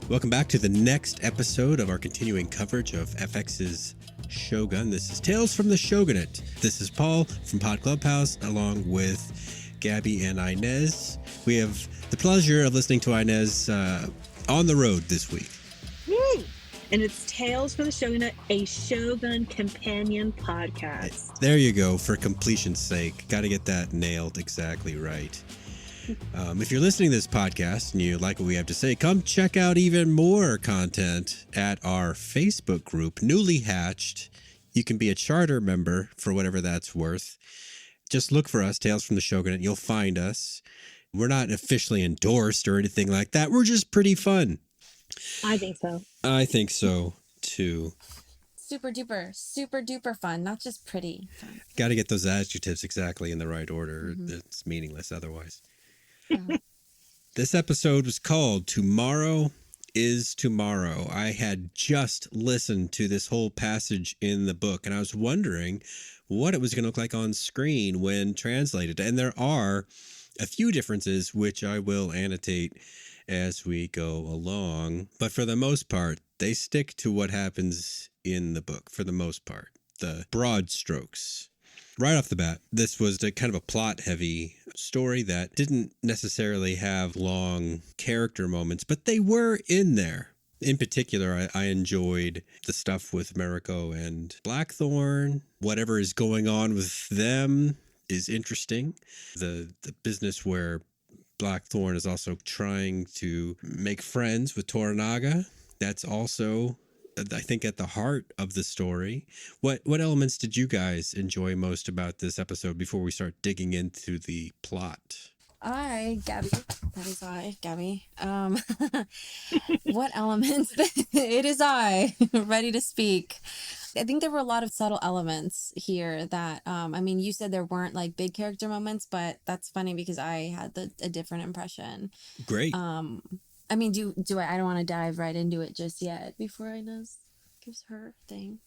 Welcome back to the next episode of our continuing coverage of FX's Shogun. This is Tales from the Shogunate. This is Paul from Pod Clubhouse, along with Gabby and Inez. We have the pleasure of listening to Inez on the road this week. Woo! And it's Tales from the Shogunate, a Shogun companion podcast. There you go, for completion's sake. Got to get that nailed exactly right. If you're listening to this podcast and you like what we have to say, come check out even more content at our Facebook group, newly hatched. You can be a charter member for whatever that's worth. Just look for us, Tales from the Shogunate. You'll find us. We're not officially endorsed or anything like that. We're just pretty fun. I think so. I think so, too. Super duper fun, not just pretty fun. Got to get those adjectives exactly in the right order. Mm-hmm. It's meaningless otherwise. This episode was called Tomorrow is Tomorrow. I had just listened to this whole passage in the book, and I was wondering what it was going to look like on screen when translated. And there are a few differences, which I will annotate as we go along. But for the most part, they stick to what happens in the book, for the most part. The broad strokes. Right off the bat, this was a kind of a plot-heavy story that didn't necessarily have long character moments, but they were in there. In particular, I enjoyed the stuff with Mariko and Blackthorn. Whatever is going on with them is interesting. The business where Blackthorn is also trying to make friends with Toranaga, that's also, I think, at the heart of the story. What elements did you guys enjoy most about this episode before we start digging into the plot? Gabby. That is I, Gabby. What elements? It is I, ready to speak. I think there were a lot of subtle elements here that, you said there weren't like big character moments, but that's funny because I had a different impression. Great. I don't want to dive right into it just yet before Inez gives her thing.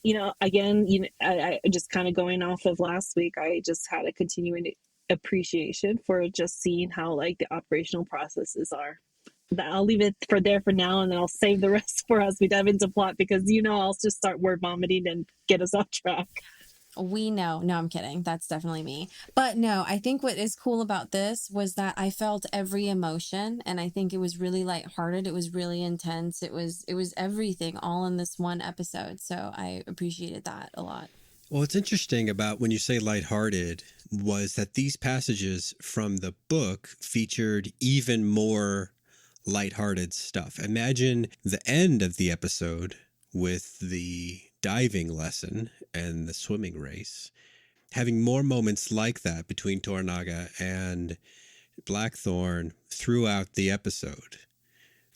I just kind of going off of last week, I just had a continuing appreciation for just seeing how like the operational processes are. I'll leave it for now, and then I'll save the rest for as we dive into plot because I'll just start word vomiting and get us off track. We know. No, I'm kidding. That's definitely me. But no, I think what is cool about this was that I felt every emotion, and I think it was really lighthearted. It was really intense. It was everything all in this one episode. So I appreciated that a lot. Well, what's interesting about when you say lighthearted was that these passages from the book featured even more lighthearted stuff. Imagine the end of the episode with the diving lesson and the swimming race, having more moments like that between Toranaga and Blackthorn throughout the episode.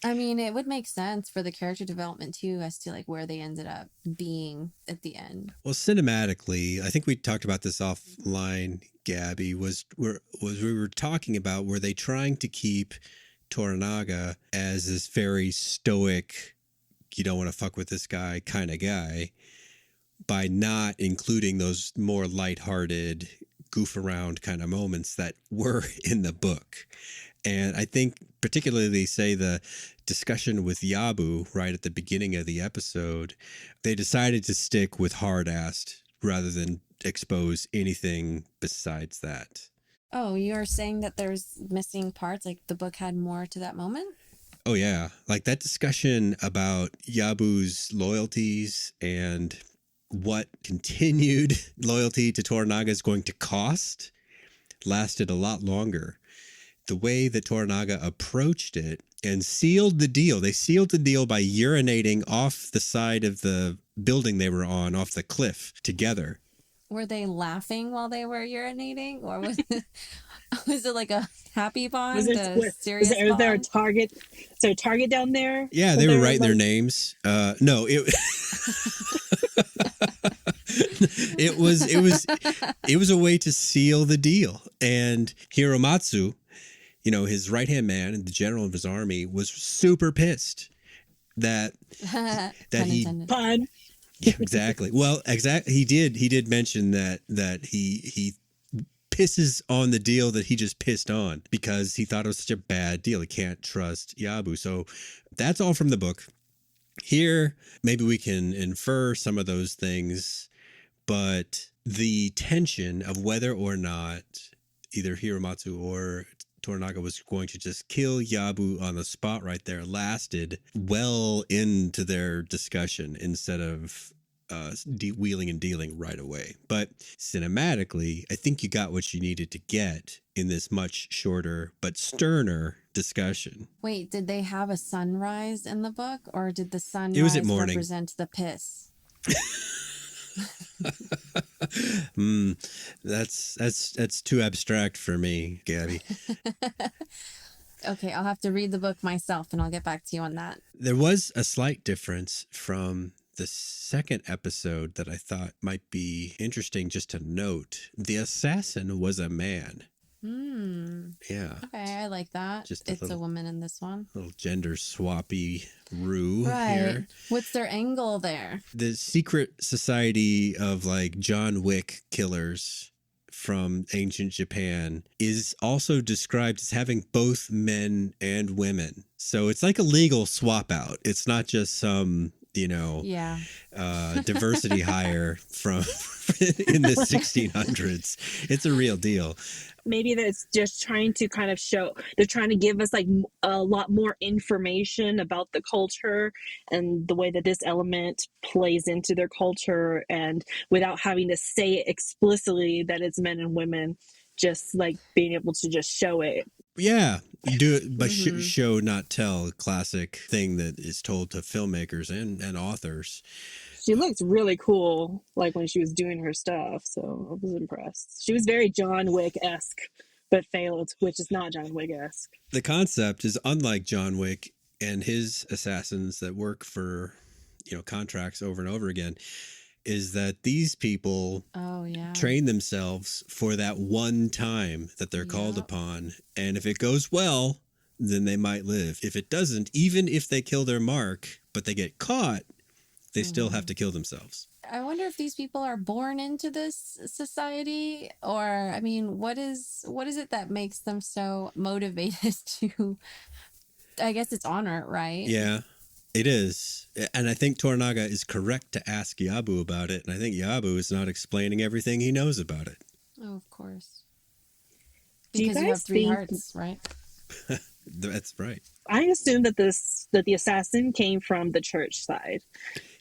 I mean, it would make sense for the character development too, as to like where they ended up being at the end. Well, cinematically, I think we talked about this offline, Gabby, we were talking about, were they trying to keep Toranaga as this very stoic, you don't want to fuck with this guy kind of guy, by not including those more lighthearted, goof around kind of moments that were in the book. And I think particularly, say, the discussion with Yabu right at the beginning of the episode, they decided to stick with hard-assed rather than expose anything besides that. Oh, you're saying that there's missing parts, like the book had more to that moment? Oh, yeah. Like that discussion about Yabu's loyalties and what continued loyalty to Toranaga is going to cost lasted a lot longer. The way that Toranaga approached it and sealed the deal. They sealed the deal by urinating off the side of the building they were on, off the cliff, together. Were they laughing while they were urinating? Or was it like a happy bond? Was there a target? Is there a target down there? Yeah, they were writing their names. No, it was a way to seal the deal. And Hiromatsu, his right-hand man and the general of his army, was super pissed that he pun. Yeah, exactly. Well, he did mention that he pisses on the deal that he just pissed on because he thought it was such a bad deal. He can't trust Yabu. So that's all from the book. Here, maybe we can infer some of those things, but the tension of whether or not either Hiramatsu or Toranaga was going to just kill Yabu on the spot right there lasted well into their discussion instead of wheeling and dealing right away. But cinematically, I think you got what you needed to get in this much shorter but sterner discussion. Wait, did they have a sunrise in the book, or did the sunrise It was at morning. represent the piss? That's too abstract for me, Gabby. Okay, I'll have to read the book myself and I'll get back to you on that. There was a slight difference from the second episode that I thought might be interesting just to note. The assassin was a man. Yeah. Okay, I like that. Just it's a woman in this one. Little gender swappy rue Right. here. What's their angle there? The secret society of like John Wick killers from ancient Japan is also described as having both men and women. So it's like a legal swap out. It's not just some, Yeah. diversity hire from in the 1600s. It's a real deal. Maybe that's just trying to kind of show, they're trying to give us like a lot more information about the culture and the way that this element plays into their culture, and without having to say it explicitly that it's men and women, just like being able to just show it. Yeah, do it by show, not tell, a classic thing that is told to filmmakers and authors. She looked really cool, like when she was doing her stuff, so I was impressed. She was very John Wick-esque, but failed, which is not John Wick-esque. The concept is unlike John Wick and his assassins that work for, contracts over and over again, is that these people train themselves for that one time that they're called upon. And if it goes well, then they might live. If it doesn't, even if they kill their mark, but they get caught, they still have to kill themselves. I wonder if these people are born into this society, or I mean, what is it that makes them so motivated to, I guess it's honor, right? Yeah, it is. And I think Toranaga is correct to ask Yabu about it. And I think Yabu is not explaining everything he knows about it. Oh, of course. Do you Because you guys have three think- hearts, right? That's right. I assume that the assassin came from the church side.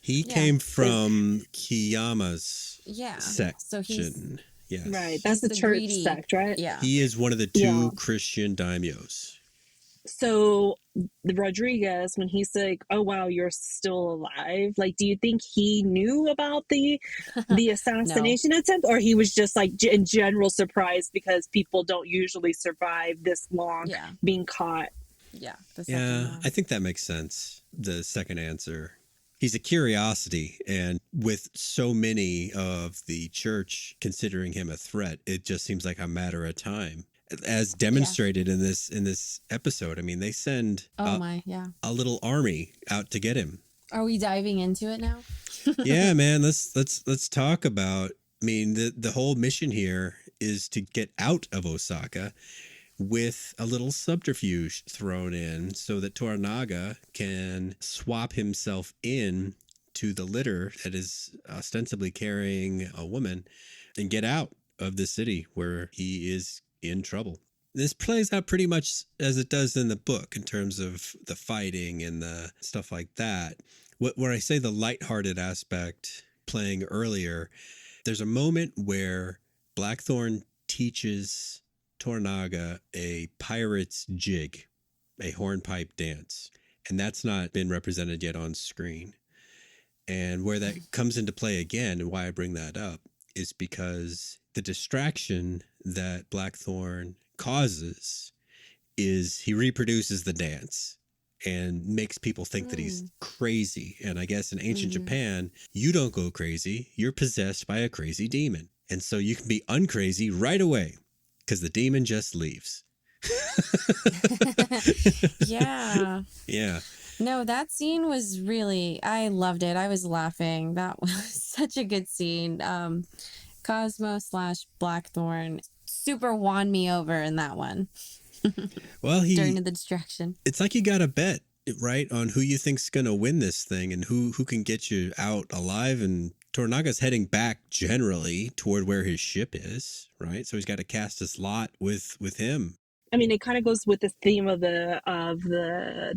He came from Kiyama's section. So he's Yes. Right, that's the the church greedy- sect, right? yeah. He is one of the two Yeah. Christian daimyos. So the Rodriguez, when he's like, "Oh wow, you're still alive," like, do you think he knew about the assassination attempt, or he was just like in general surprised because people don't usually survive this long being caught? Yeah. The second Yeah, one. I think that makes sense. The second answer. He's a curiosity, and with so many of the church considering him a threat, it just seems like a matter of time. As demonstrated in this episode, I mean, they send a little army out to get him. Are we diving into it now? Yeah, man, let's talk about. I mean, the whole mission here is to get out of Osaka with a little subterfuge thrown in so that Toranaga can swap himself in to the litter that is ostensibly carrying a woman and get out of the city where he is in trouble. This plays out pretty much as it does in the book in terms of the fighting and the stuff like that. Where I say the lighthearted aspect playing earlier, there's a moment where Blackthorn teaches Toranaga a pirate's jig, a hornpipe dance, and that's not been represented yet on screen. And where that comes into play again, and why I bring that up, is because the distraction that Blackthorn causes is he reproduces the dance and makes people think that he's crazy. And I guess in ancient Japan, you don't go crazy, you're possessed by a crazy demon. And so you can be uncrazy right away because the demon just leaves. Yeah. Yeah. No, that scene was really, I loved it. I was laughing. That was such a good scene. Cosmo / Blackthorn, super won me over in that one. Well, during the distraction. It's like you got to bet, right, on who you think's going to win this thing and who can get you out alive. And Toranaga's heading back generally toward where his ship is, right? So he's got to cast his lot with him. I mean, it kind of goes with the theme of the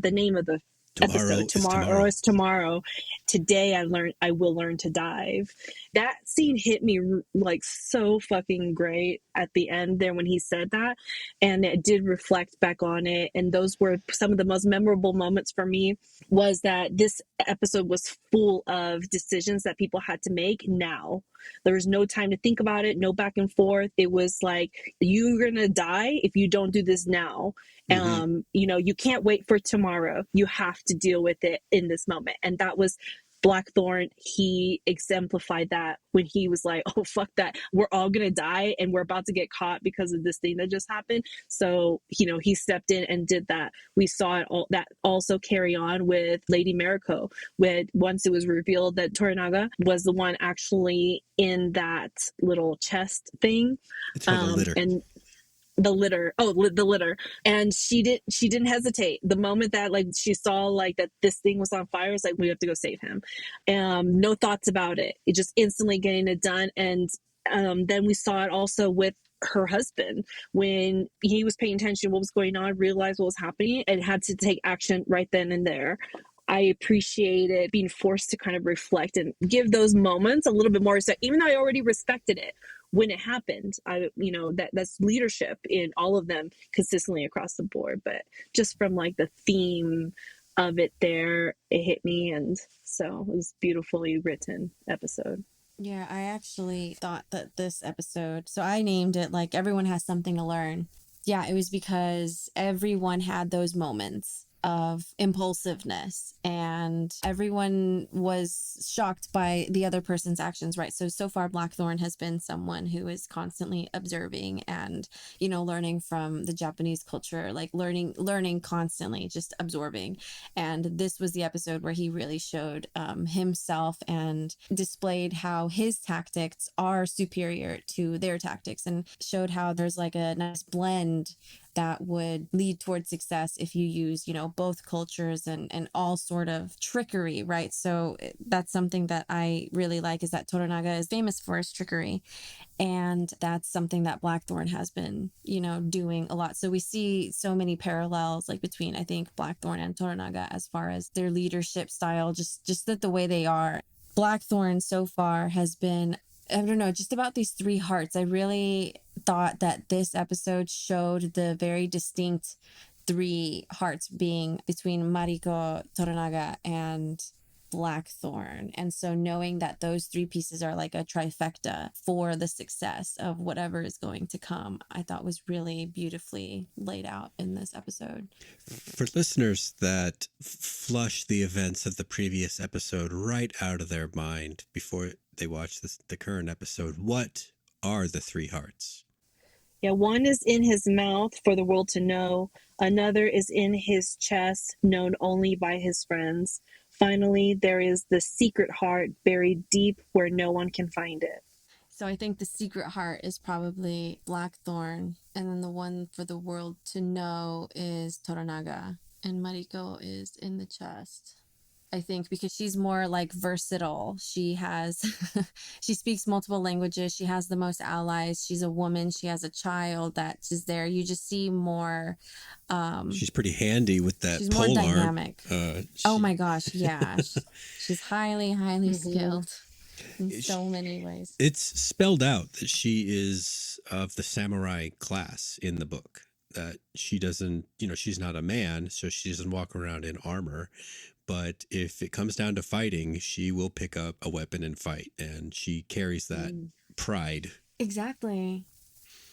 name of the episode. Tomorrow is tomorrow. Today I will learn to dive. That scene hit me like so fucking great at the end there when he said that, and it did reflect back on it, and those were some of the most memorable moments for me. Was that this episode was full of decisions that people had to make now. There was no time to think about it, no back and forth. It was like, you're gonna die if you don't do this now. You know, you can't wait for tomorrow. You have to deal with it in this moment. And that was Blackthorn. He exemplified that when he was like, oh, fuck that. We're all going to die and we're about to get caught because of this thing that just happened. So, you know, he stepped in and did that. We saw it all, that also carry on with Lady Mariko, when once it was revealed that Toranaga was the one actually in that little chest thing. It's called a litter. And the litter, and she didn't hesitate the moment that like she saw like that this thing was on fire. It's like, we have to go save him. No thoughts about it, just instantly getting it done. And then we saw it also with her husband when he was paying attention to what was going on, realized what was happening, and had to take action right then and there. I appreciated being forced to kind of reflect and give those moments a little bit more. So even though I already respected it when it happened, that's leadership in all of them consistently across the board. But just from like the theme of it there, it hit me. And so it was beautifully written episode. Yeah, I actually thought that this episode, so I named it like everyone has something to learn. Yeah, it was because everyone had those moments of impulsiveness and everyone was shocked by the other person's actions, right? So far Blackthorn has been someone who is constantly observing and, you know, learning from the Japanese culture, like learning constantly, just absorbing. And this was the episode where he really showed himself and displayed how his tactics are superior to their tactics, and showed how there's like a nice blend that would lead towards success if you use, you know, both cultures and all sort of trickery, right? So that's something that I really like, is that Toranaga is famous for his trickery. And that's something that Blackthorn has been, you know, doing a lot. So we see so many parallels like between, I think, Blackthorn and Toranaga as far as their leadership style, just that the way they are. Blackthorn so far has been, I don't know, just about these three hearts. I really thought that this episode showed the very distinct three hearts being between Mariko, Toranaga, and Blackthorn. And so knowing that those three pieces are like a trifecta for the success of whatever is going to come, I thought was really beautifully laid out in this episode. For listeners that flush the events of the previous episode right out of their mind before they watch the current episode, what are the three hearts? Yeah, one is in his mouth for the world to know. Another is in his chest, known only by his friends. Finally, there is the secret heart buried deep where no one can find it. So I think the secret heart is probably Blackthorn, and then the one for the world to know is Toranaga, and Mariko is in the chest. I think because she's more like versatile. She has, she speaks multiple languages. She has the most allies. She's a woman. She has a child that's just there. You just see more. She's pretty handy with that she's pole more arm. dynamic. Oh my gosh, yeah. She's highly skilled in so many ways. It's spelled out that she is of the samurai class in the book. That she doesn't, you know, she's not a man, so she doesn't walk around in armor. But if it comes down to fighting, she will pick up a weapon and fight. And she carries that pride. Exactly.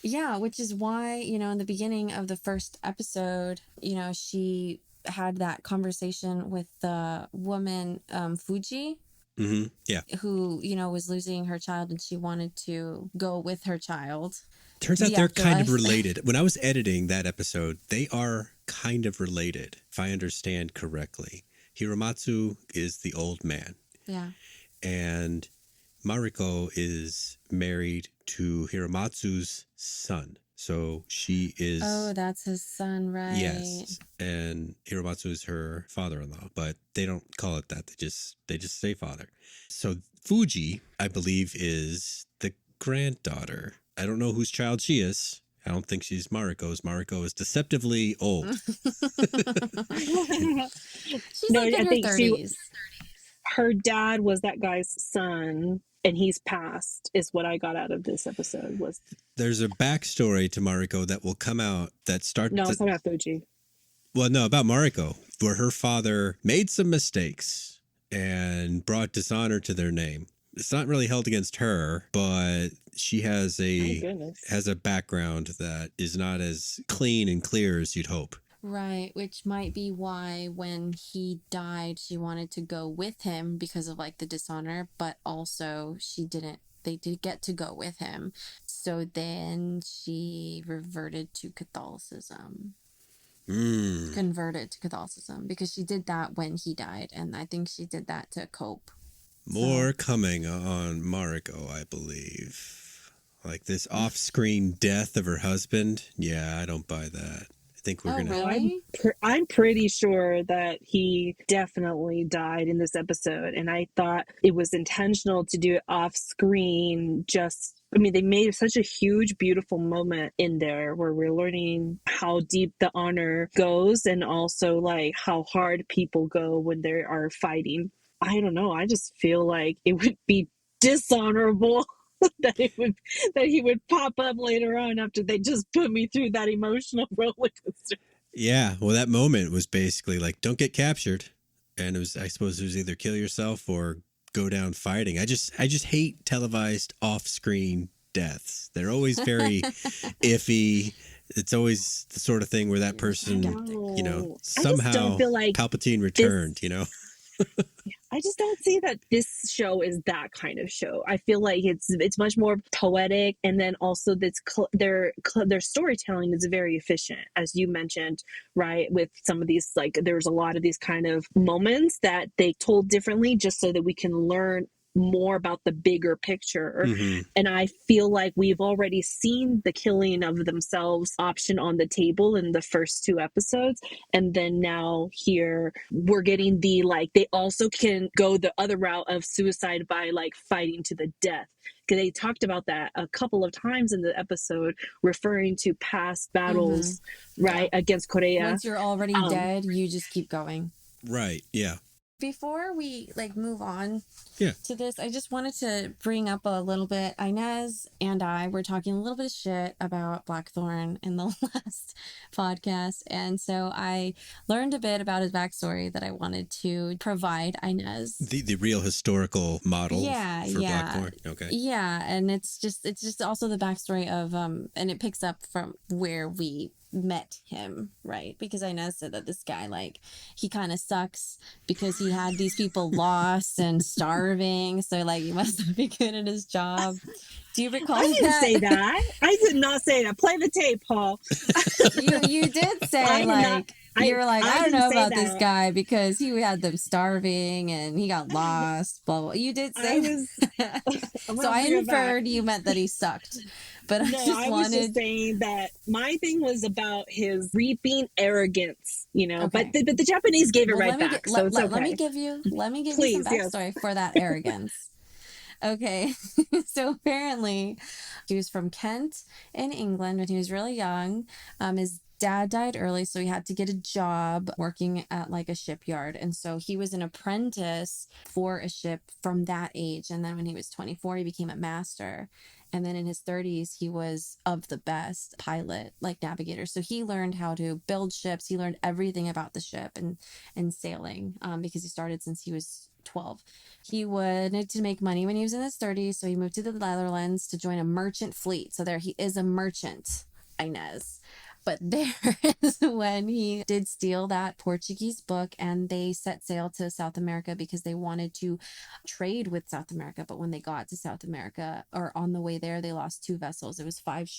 Yeah, which is why, you know, in the beginning of the first episode, you know, she had that conversation with the woman, Fuji. Mm-hmm. Yeah. Who, you know, was losing her child and she wanted to go with her child. Turns out they're kind of related. When I was editing that episode, they are kind of related, if I understand correctly. Hiromatsu is the old man. Yeah. And Mariko is married to Hiramatsu's son. So she is... Oh, that's his son, right? Yes, and Hiramatsu is her father-in-law, but they don't call it that. They just say father. So Fuji, I believe, is the granddaughter. I don't know whose child she is. I don't think she's Mariko's. Mariko is deceptively old. She's No, like in I her think 30s. her dad was that guy's son, and he's passed. Is what I got out of this episode. Was There's a backstory to Mariko that will come out that starts... no, it's not about Fuji. Well, no, about Mariko, where her father made some mistakes and brought dishonor to their name. It's not really held against her, but she has My goodness. a background that is not as clean and clear as you'd hope. Right, which might be why when he died, she wanted to go with him because of like the dishonor, but also they did get to go with him. So then she reverted to Catholicism. Converted to Catholicism because she did that when he died, and I think she did that to cope. More coming on Mariko, I believe. Like this off-screen death of her husband. Yeah, I don't buy that. I think we're gonna... Really? I'm pretty sure that he definitely died in this episode, and I thought it was intentional to do it off screen. They made such a huge, beautiful moment in there where we're learning how deep the honor goes, and also like how hard people go when they are fighting. I don't know. I just feel like it would be dishonorable that he would pop up later on after they just put me through that emotional roller coaster. Yeah, well, that moment was basically like, don't get captured. And I suppose it was either kill yourself or go down fighting. I just hate televised off-screen deaths. They're always very iffy. It's always the sort of thing where that person, somehow don't feel like Palpatine returned, I just don't see that this show is that kind of show. I feel like it's much more poetic, and then also their storytelling is very efficient, as you mentioned, right? With some of these, like there's a lot of these kind of moments that they told differently, just so that we can learn more about the bigger picture. And I feel like we've already seen the killing of themselves option on the table in the first 2 episodes, and then now here we're getting the like they also can go the other route of suicide by like fighting to the death, because they talked about that a couple of times in the episode, referring to past battles, right, against Korea. Once you're already dead, you just keep going. Right, yeah. Before we like move on Yeah. to this, I just wanted to bring up a little bit. Inez and I were talking a little bit of shit about Blackthorn in the last podcast, and so I learned a bit about his backstory that I wanted to provide Inez. The real historical model for Blackthorn. Okay. Yeah, and it's just also the backstory of and it picks up from where we met him, right? Because Inez said that this guy, like, he kind of sucks because he had these people lost and starving, so like he must not be good at his job. Do you recall? I didn't say that. I did not say that. Play the tape, Paul. you did say you were like, I don't know about this guy because he had them starving and he got lost, blah blah. You did say that. So I inferred you meant that he sucked. But I was just saying that my thing was about his reaping arrogance, Okay. But the Japanese gave it back, so it's okay. Let me give you some backstory for that arrogance. Okay, so apparently he was from Kent in England when he was really young. His dad died early, so he had to get a job working at like a shipyard, and so he was an apprentice for a ship from that age, and then when he was 24 he became a master, and then in his 30s he was of the best pilot, like navigator. So he learned how to build ships, he learned everything about the ship and sailing, because he started since he was 12. He wanted to make money when he was in his 30s, so he moved to the Netherlands to join a merchant fleet. So there he is, a merchant, Inez. But there is when he did steal that Portuguese book, and they set sail to South America because they wanted to trade with South America. But when they got to South America, or on the way there, they lost 2 vessels. It was 5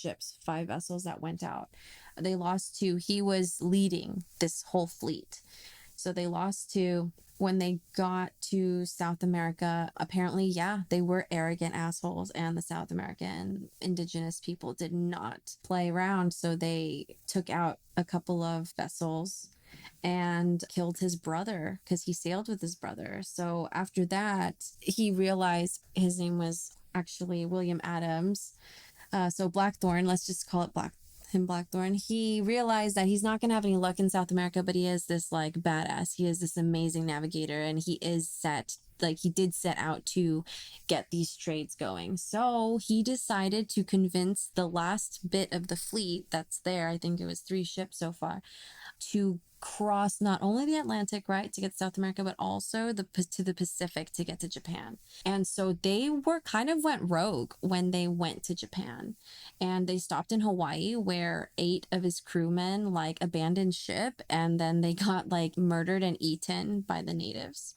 vessels that went out. They lost 2. He was leading this whole fleet. So they lost 2. when they got to South America, apparently, yeah, they were arrogant assholes, and the South American indigenous people did not play around. So they took out a couple of vessels and killed his brother because he sailed with his brother. So after that, he realized his name was actually William Adams. So Blackthorn, let's just call it Blackthorn. He realized that he's not going to have any luck in South America, but he is this like badass. He is this amazing navigator, and he did set out to get these trades going. So he decided to convince the last bit of the fleet that's there, I think it was 3 ships so far, to cross not only the Atlantic, right, to get to South America, but also to the Pacific to get to Japan. And so they went rogue when they went to Japan, and they stopped in Hawaii where 8 of his crewmen like abandoned ship, and then they got like murdered and eaten by the natives.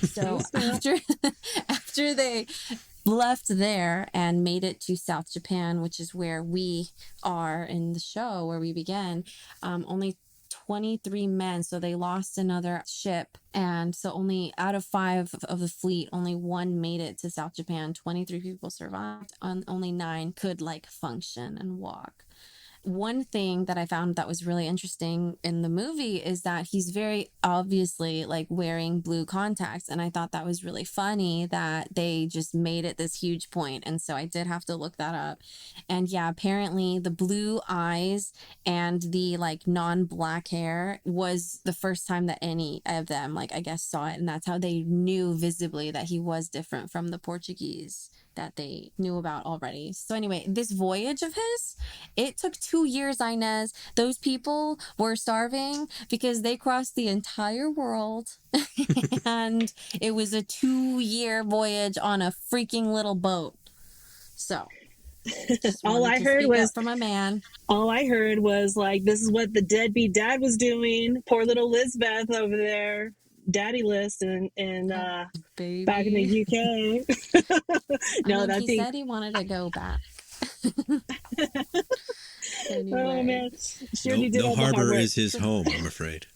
So after they left there and made it to South Japan, which is where we are in the show, where we began, only 23 men, so they lost another ship, and so only out of 5 of the fleet, only 1 made it to South Japan. 23 people survived, and only 9 could like function and walk. One thing that I found that was really interesting in the movie is that he's very obviously like wearing blue contacts, and I thought that was really funny that they just made it this huge point, and so I did have to look that up. And yeah, apparently the blue eyes and the like non-black hair was the first time that any of them like I guess saw it, and that's how they knew visibly that he was different from the Portuguese that they knew about already. So anyway, this voyage of his, it took 2 years, Inez. Those people were starving because they crossed the entire world and it was a 2-year voyage on a freaking little boat. So all I heard was from a man. All I heard was like, this is what the deadbeat dad was doing. Poor little Lisbeth over there, daddy list, and Baby. back in the UK. He said he wanted to go back. Anyway. Oh man, no harbor is his home, I'm afraid.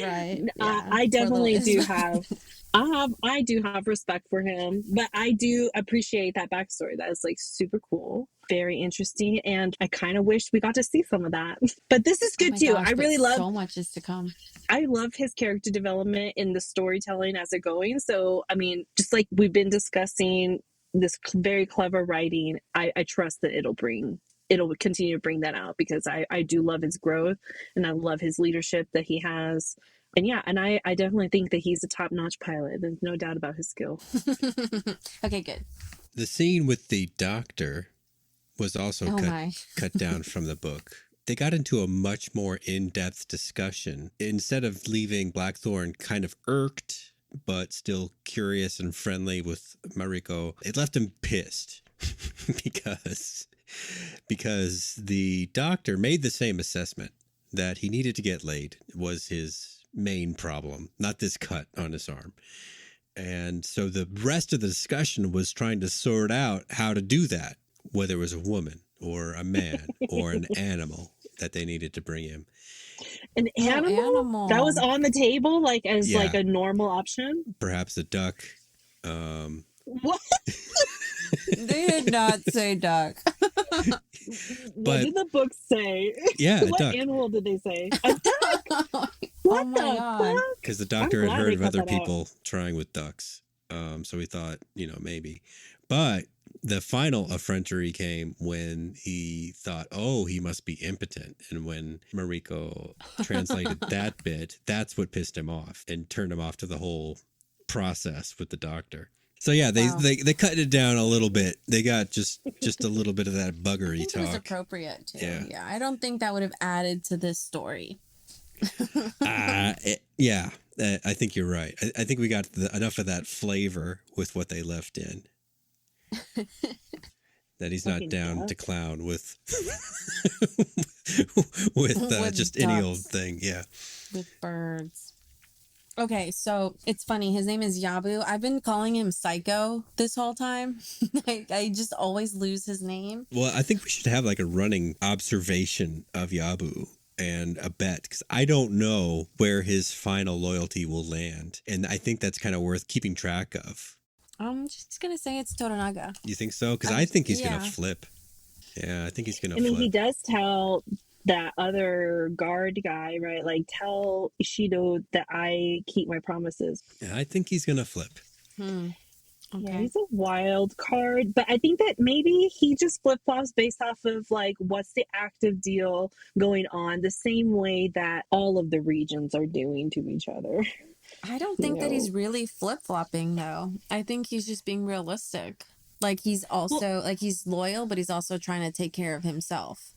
Right. Yeah. I definitely do have. I do have respect for him, but I do appreciate that backstory. That is like super cool, very interesting, and I kind of wish we got to see some of that. But this is good too. Gosh, I really love so much is to come. I love his character development in the storytelling as it going. So I mean, just like we've been discussing this very clever writing, I trust that it'll continue to bring that out, because I do love his growth, and I love his leadership that he has. And yeah, and I definitely think that he's a top-notch pilot. There's no doubt about his skill. Okay, good. The scene with the doctor was also cut down from the book. They got into a much more in-depth discussion. Instead of leaving Blackthorn kind of irked, but still curious and friendly with Mariko, it left him pissed because the doctor made the same assessment that he needed to get laid was his main problem, not this cut on his arm. And so the rest of the discussion was trying to sort out how to do that, whether it was a woman or a man or an animal that they needed to bring in. An animal? That was on the table, like as like a normal option? Perhaps a duck. What? They did not say duck. What did the book say? Yeah, what duck. Animal did they say? A duck? What my God. Because the doctor had heard of other people trying with ducks. So he thought, maybe. But the final effrontery came when he thought, oh, he must be impotent. And when Mariko translated that bit, that's what pissed him off and turned him off to the whole process with the doctor. So yeah, they cut it down a little bit. They got just a little bit of that buggery talk. It was appropriate too. Yeah, I don't think that would have added to this story. I think you're right. I think we got enough of that flavor with what they left in. That he's not down to clown with with just ducks. Any old thing. Yeah, with birds. Okay, so it's funny. His name is Yabu. I've been calling him Psycho this whole time. I just always lose his name. Well, I think we should have like a running observation of Yabu and a bet, because I don't know where his final loyalty will land. And I think that's kind of worth keeping track of. I'm just gonna say it's Toranaga. You think so? Because I think he's going to Yeah. flip. Yeah, I think he's going I to mean, flip. he does tell that other guard guy, right? Like, tell Ishido that I keep my promises. Yeah, I think he's going to flip. Yeah, Okay. he's a wild card, but I think that maybe he just flip flops based off of like what's the active deal going on, the same way that all of the regions are doing to each other. I don't You think that he's know, really flip-flopping though. I think he's just being realistic. Like he's well, also like he's loyal, but he's also trying to take care of himself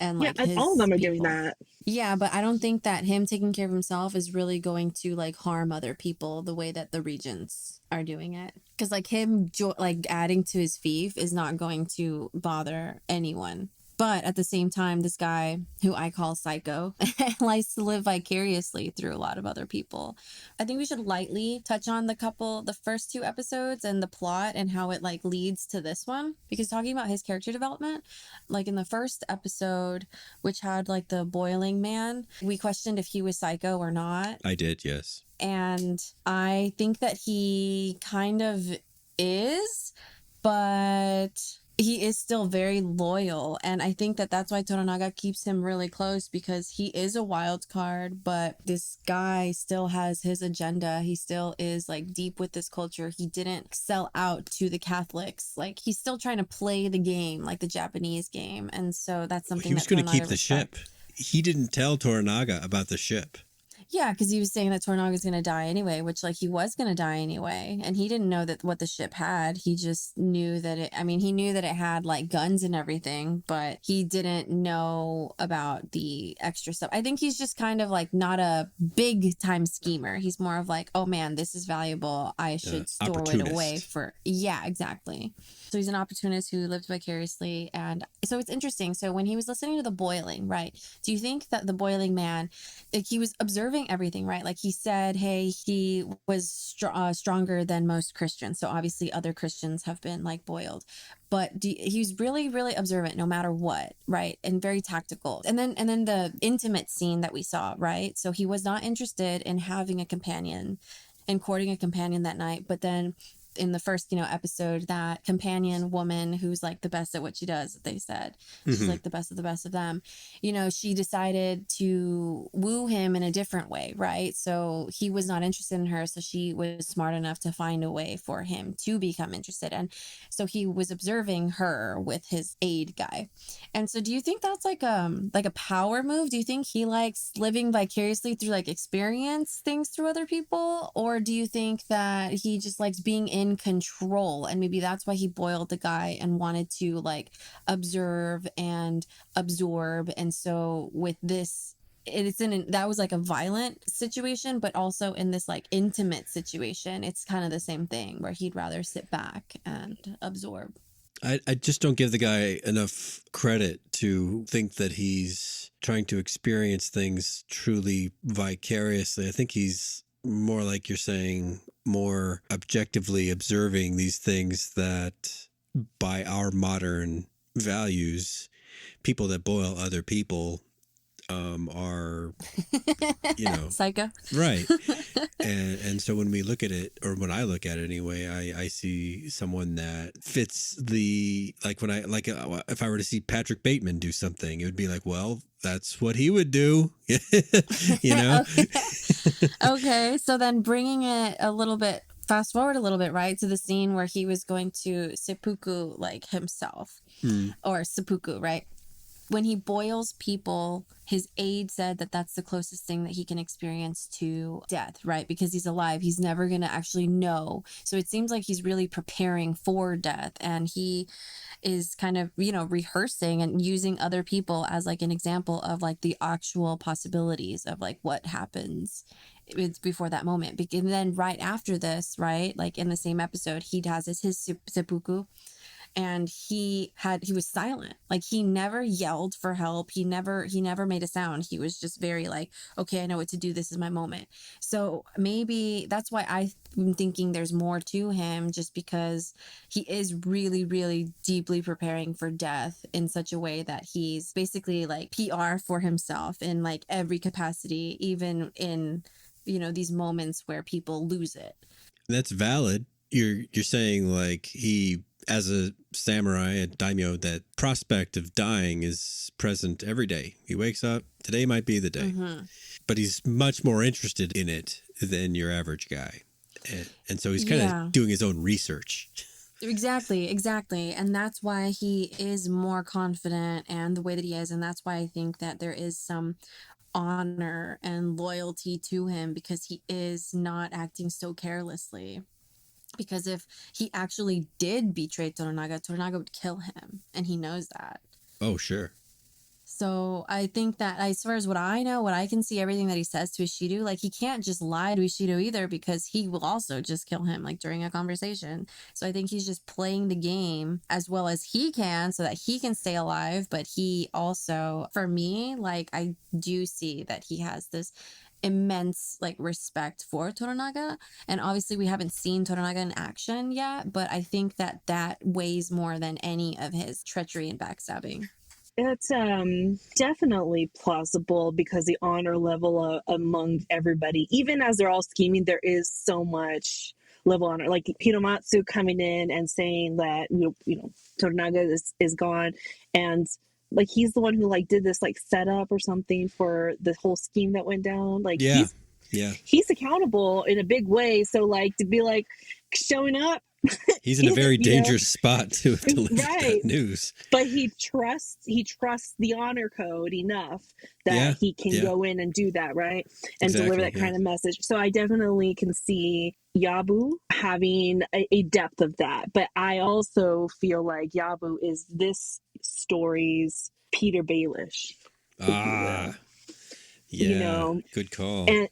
and yeah, like and all of his them are doing people. that. Yeah, but I don't think that him taking care of himself is really going to like harm other people the way that the regents are doing it. Because like him like adding to his fief is not going to bother anyone. But at the same time, this guy who I call Psycho likes to live vicariously through a lot of other people. I think we should lightly touch on the first two episodes and the plot and how it like leads to this one. Because talking about his character development, like in the first episode, which had like the boiling man, we questioned if he was psycho or not. I did, yes. And I think that he kind of is, but he is still very loyal. And I think that that's why Toranaga keeps him really close, because he is a wild card, but this guy still has his agenda. He still is like deep with this culture. He didn't sell out to the Catholics. Like he's still trying to play the game, like the Japanese game. And so that's something He was that going to keep Toranaga the ship. respects. He didn't tell Toranaga about the ship. Yeah, because he was saying that Toranaga's going to die anyway, which like he was going to die anyway. And he didn't know that what the ship had. He just knew that he knew that it had like guns and everything, but he didn't know about the extra stuff. I think he's just kind of like not a big time schemer. He's more of like, oh man, this is valuable. I should store it away for, yeah, exactly. So he's an opportunist who lived vicariously. And so it's interesting. So when he was listening to the boiling, right? Do you think that the boiling man, like he was observing everything, right? Like he said, hey, he was stronger than most Christians. So obviously other Christians have been like boiled, but he was really, really observant no matter what, right? And very tactical. And then the intimate scene that we saw, right? So he was not interested in having a companion and courting a companion that night, but then in the first, episode, that companion woman who's like the best at what she does, they said she's like the best of them, she decided to woo him in a different way, right? So he was not interested in her, so she was smart enough to find a way for him to become interested. And so he was observing her with his aid guy. And so do you think that's like a power move? Do you think he likes living vicariously through like experience things through other people, or do you think that he just likes being in control, and maybe that's why he boiled the guy and wanted to like observe and absorb? And so with this, that was like a violent situation, but also in this like intimate situation, it's kind of the same thing where he'd rather sit back and absorb. I just don't give the guy enough credit to think that he's trying to experience things truly vicariously. I think he's more, like you're saying, more objectively observing these things that by our modern values, people that boil other people are, Psycho. Right. And so when we look at it, or when I look at it anyway, I see someone that fits the, like when if I were to see Patrick Bateman do something, it would be like, well, that's what he would do. Okay. So then bringing it a little bit, fast forward a little bit, right, to the scene where he was going to seppuku like himself, or seppuku, right? When he boils people, his aide said that that's the closest thing that he can experience to death, right? Because he's alive. He's never going to actually know. So it seems like he's really preparing for death. And he is kind of, rehearsing and using other people as like an example of like the actual possibilities of like what happens before that moment. And then right after this, right, like in the same episode, he has his seppuku. and he was silent. Like, he never yelled for help. He never made a sound. He was just very like, okay, I know what to do. This is my moment. So maybe that's why I'm thinking there's more to him, just because he is really, really deeply preparing for death in such a way that he's basically like PR for himself in like every capacity, even in, you know, these moments where people lose it. That's valid. You're saying like he, as a samurai, a daimyo, that prospect of dying is present every day. He wakes up, today might be the day. Mm-hmm. But he's much more interested in it than your average guy. And so he's kind of doing his own research. Exactly. And that's why he is more confident and the way that he is. And that's why I think that there is some honor and loyalty to him, because he is not acting so carelessly. Because if he actually did betray Toranaga, Toranaga would kill him. And he knows that. Oh, sure. So I think that, as far as what I know, what I can see, everything that he says to Ishido, like, he can't just lie to Ishido either, because he will also just kill him, like, during a conversation. So I think he's just playing the game as well as he can so that he can stay alive. But he also, for me, like, I do see that he has this immense like respect for Toranaga, and obviously we haven't seen Toranaga in action yet, but I think that weighs more than any of his treachery and backstabbing. It's definitely plausible, because the honor level among everybody, even as they're all scheming, there is so much level honor. Like Hiromatsu coming in and saying that you know Toranaga is gone, and like he's the one who like did this like setup or something for the whole scheme that went down. Like he's accountable in a big way. So like to be like showing up. He's in a very dangerous spot to deliver that news. But he trusts the honor code enough that he can go in and do that, right? And deliver that kind of message. So I definitely can see Yabu having a depth of that. But I also feel like Yabu is this story's Peter Baelish. Yeah. You know, good call. And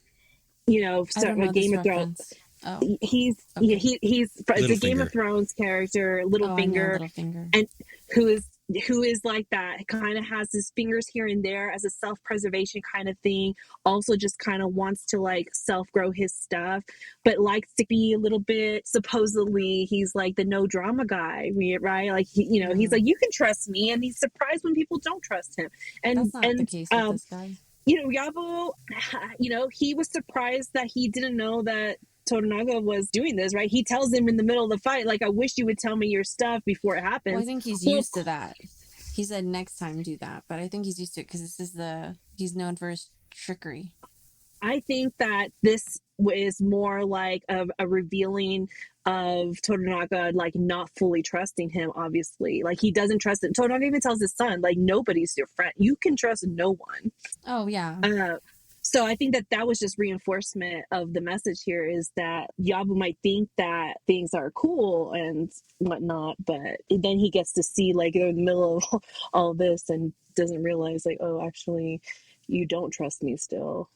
you know, so Game of Thrones. Oh. He's it's a Game of Thrones character, Littlefinger, and who is like that, kind of has his fingers here and there as a self-preservation kind of thing, also just kind of wants to like self-grow his stuff, but likes to be a little bit, supposedly he's like the no drama guy, right? Like he's like, you can trust me, and he's surprised when people don't trust him. And that's not the case with this guy. Yabu, he was surprised that he didn't know that Toranaga was doing this, right? He tells him in the middle of the fight, like, I wish you would tell me your stuff before it happens. Well, I think he's used to that. He said next time do that, but I think he's used to it because he's known for his trickery. I think that this is more like a revealing of Toranaga, like not fully trusting him, obviously. Like he doesn't trust it. Toranaga even tells his son, like, nobody's your friend. You can trust no one. Oh, yeah. So I think that was just reinforcement of the message here, is that Yabu might think that things are cool and whatnot, but then he gets to see like in the middle of all this and doesn't realize like, oh, actually, you don't trust me still.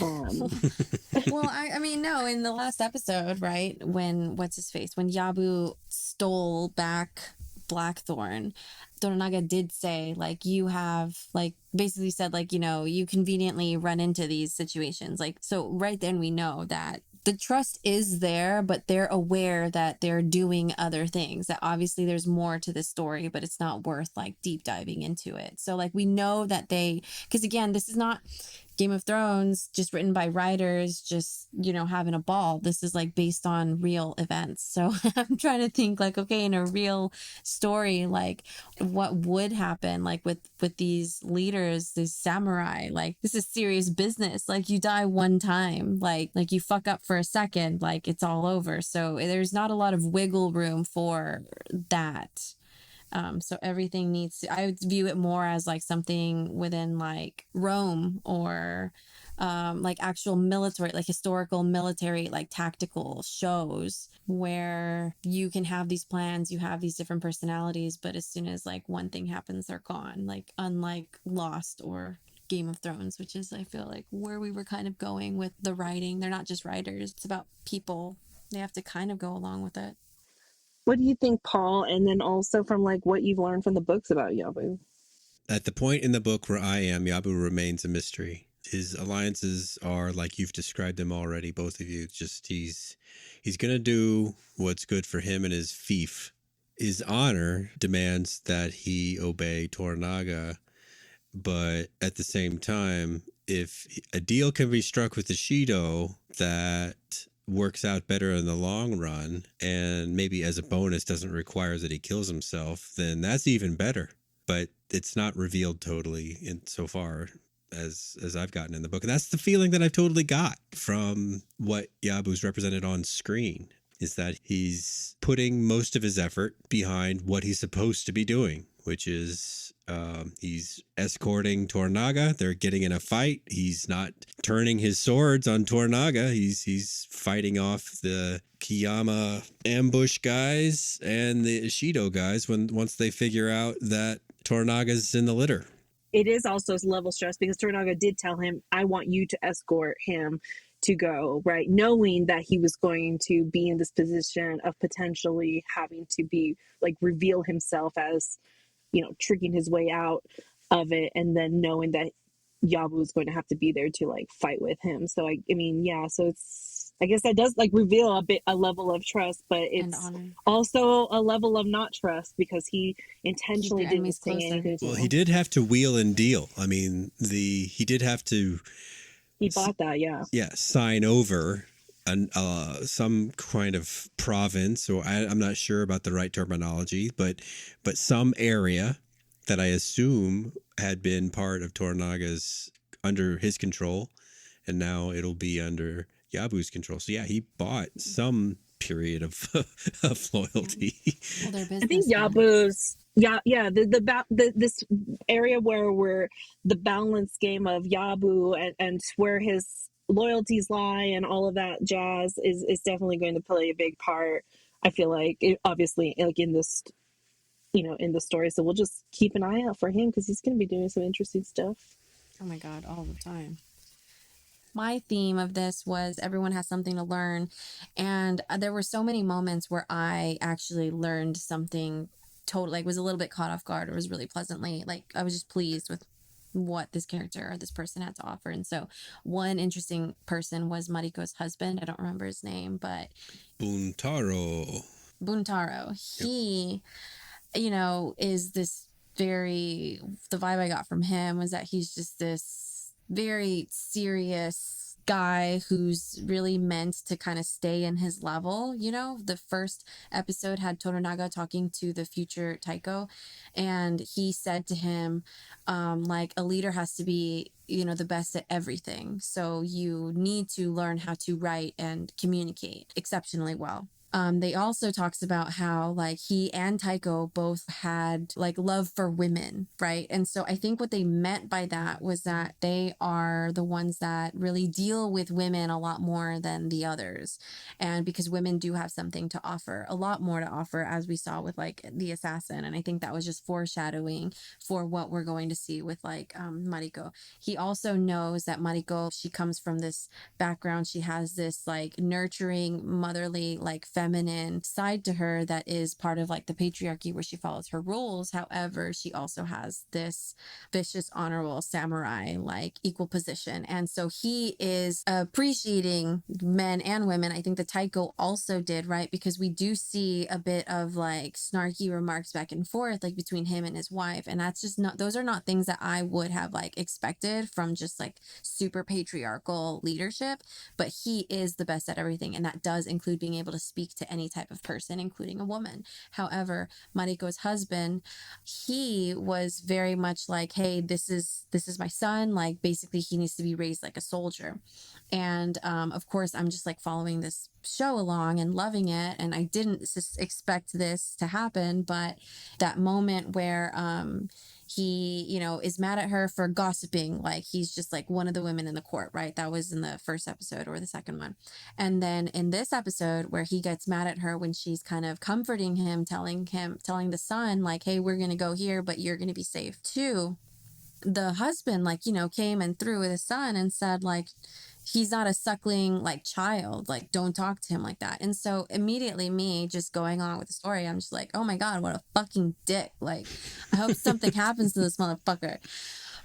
Well, I mean, no, in the last episode, right, when Yabu stole back Blackthorn, Toranaga did say, like, you have, like, basically said, like, you conveniently run into these situations. Like, so right then we know that the trust is there, but they're aware that they're doing other things, that obviously there's more to this story, but it's not worth, like, deep diving into it. So, like, we know that because again, this is not Game of Thrones just written by writers just having a ball. This is like based on real events. So I'm trying to think, like, okay, in a real story, like what would happen, like with these leaders, these samurai. Like, this is serious business. Like, you die one time, like you fuck up for a second, like it's all over. So there's not a lot of wiggle room for that. So everything needs to, I would view it more as like something within like Rome, or like actual military, like historical military, like tactical shows where you can have these plans, you have these different personalities, but as soon as like one thing happens, they're gone. Like, unlike Lost or Game of Thrones, which is, I feel like, where we were kind of going with the writing. They're not just writers, it's about people. They have to kind of go along with it. What do you think, Paul? And then also from like what you've learned from the books about Yabu. At the point in the book where I am, Yabu remains a mystery. His alliances are like you've described them already, both of you. Just he's gonna do what's good for him and his fief. His honor demands that he obey Toranaga, but at the same time, if a deal can be struck with the Shido that works out better in the long run, and maybe as a bonus doesn't require that he kills himself, then that's even better. But it's not revealed totally in so far as I've gotten in the book. And that's the feeling that I've totally got from what Yabu's represented on screen, is that he's putting most of his effort behind what he's supposed to be doing, which is he's escorting Toranaga. They're getting in a fight. He's not turning his swords on Toranaga. He's fighting off the Kiyama ambush guys and the Ishido guys once they figure out that Toranaga's in the litter. It is also level stress because Toranaga did tell him, I want you to escort him to go, right? Knowing that he was going to be in this position of potentially having to be like reveal himself as, you know, tricking his way out of it. And then knowing that Yabu was going to have to be there to like fight with him. So I mean, yeah, so it's, I guess that does like reveal a level of trust, but it's also a level of not trust because he intentionally didn't say anything. Well, he did have to wheel and deal. I mean, he did have to. He bought that, yeah. Yeah, sign over some kind of province, or I'm not sure about the right terminology, but some area that I assume had been part of Toranaga's under his control, and now it'll be under Yabu's control. So yeah, he bought some period of loyalty. Well, I think Yabu's this area where we're the balance game of Yabu and where his loyalties lie and all of that jazz is definitely going to play a big part. I feel like obviously like in this, you know, in the story. So we'll just keep an eye out for him because he's going to be doing some interesting stuff. Oh my God, all the time. My theme of this was everyone has something to learn. And there were so many moments where I actually learned something totally, like was a little bit caught off guard or was really pleasantly, like I was just pleased with what this character or this person had to offer. And so one interesting person was Mariko's husband. I don't remember his name, but Buntaro. He, you know, is this the vibe I got from him was that he's just this very serious guy who's really meant to kind of stay in his level. You know, the first episode had Toranaga talking to the future Taiko, and he said to him, like, a leader has to be, you know, the best at everything. So you need to learn how to write and communicate exceptionally well. They also talks about how like he and Taiko both had like love for women, right? And so I think what they meant by that was that they are the ones that really deal with women a lot more than the others. And because women do have something to offer, a lot more to offer, as we saw with like the assassin. And I think that was just foreshadowing for what we're going to see with like Mariko. He also knows that Mariko, she comes from this background. She has this like nurturing, motherly, like feminine side to her that is part of like the patriarchy where she follows her rules. However, she also has this vicious, honorable samurai like equal position. And so he is appreciating men and women. I think the Taiko also did, right? Because we do see a bit of like snarky remarks back and forth like between him and his wife. And that's just not, those are not things that I would have like expected from just like super patriarchal leadership. But he is the best at everything. And that does include being able to speak to any type of person, including a woman. However, Mariko's husband, he was very much like, hey, this is my son. Like basically he needs to be raised like a soldier. And of course, I'm just like following this show along and loving it. And I didn't expect this to happen, but that moment where he, you know, is mad at her for gossiping, like he's just like one of the women in the court, right? That was in the first episode or the second one. And then in this episode where he gets mad at her when she's kind of comforting him, telling the son like, hey, we're going to go here, but you're going to be safe too. The husband, like, you know, came and threw with his son and said like, he's not a suckling like child, like don't talk to him like that. And so immediately me just going on with the story, I'm just like, oh my god, what a fucking dick. Like I hope something happens to this motherfucker.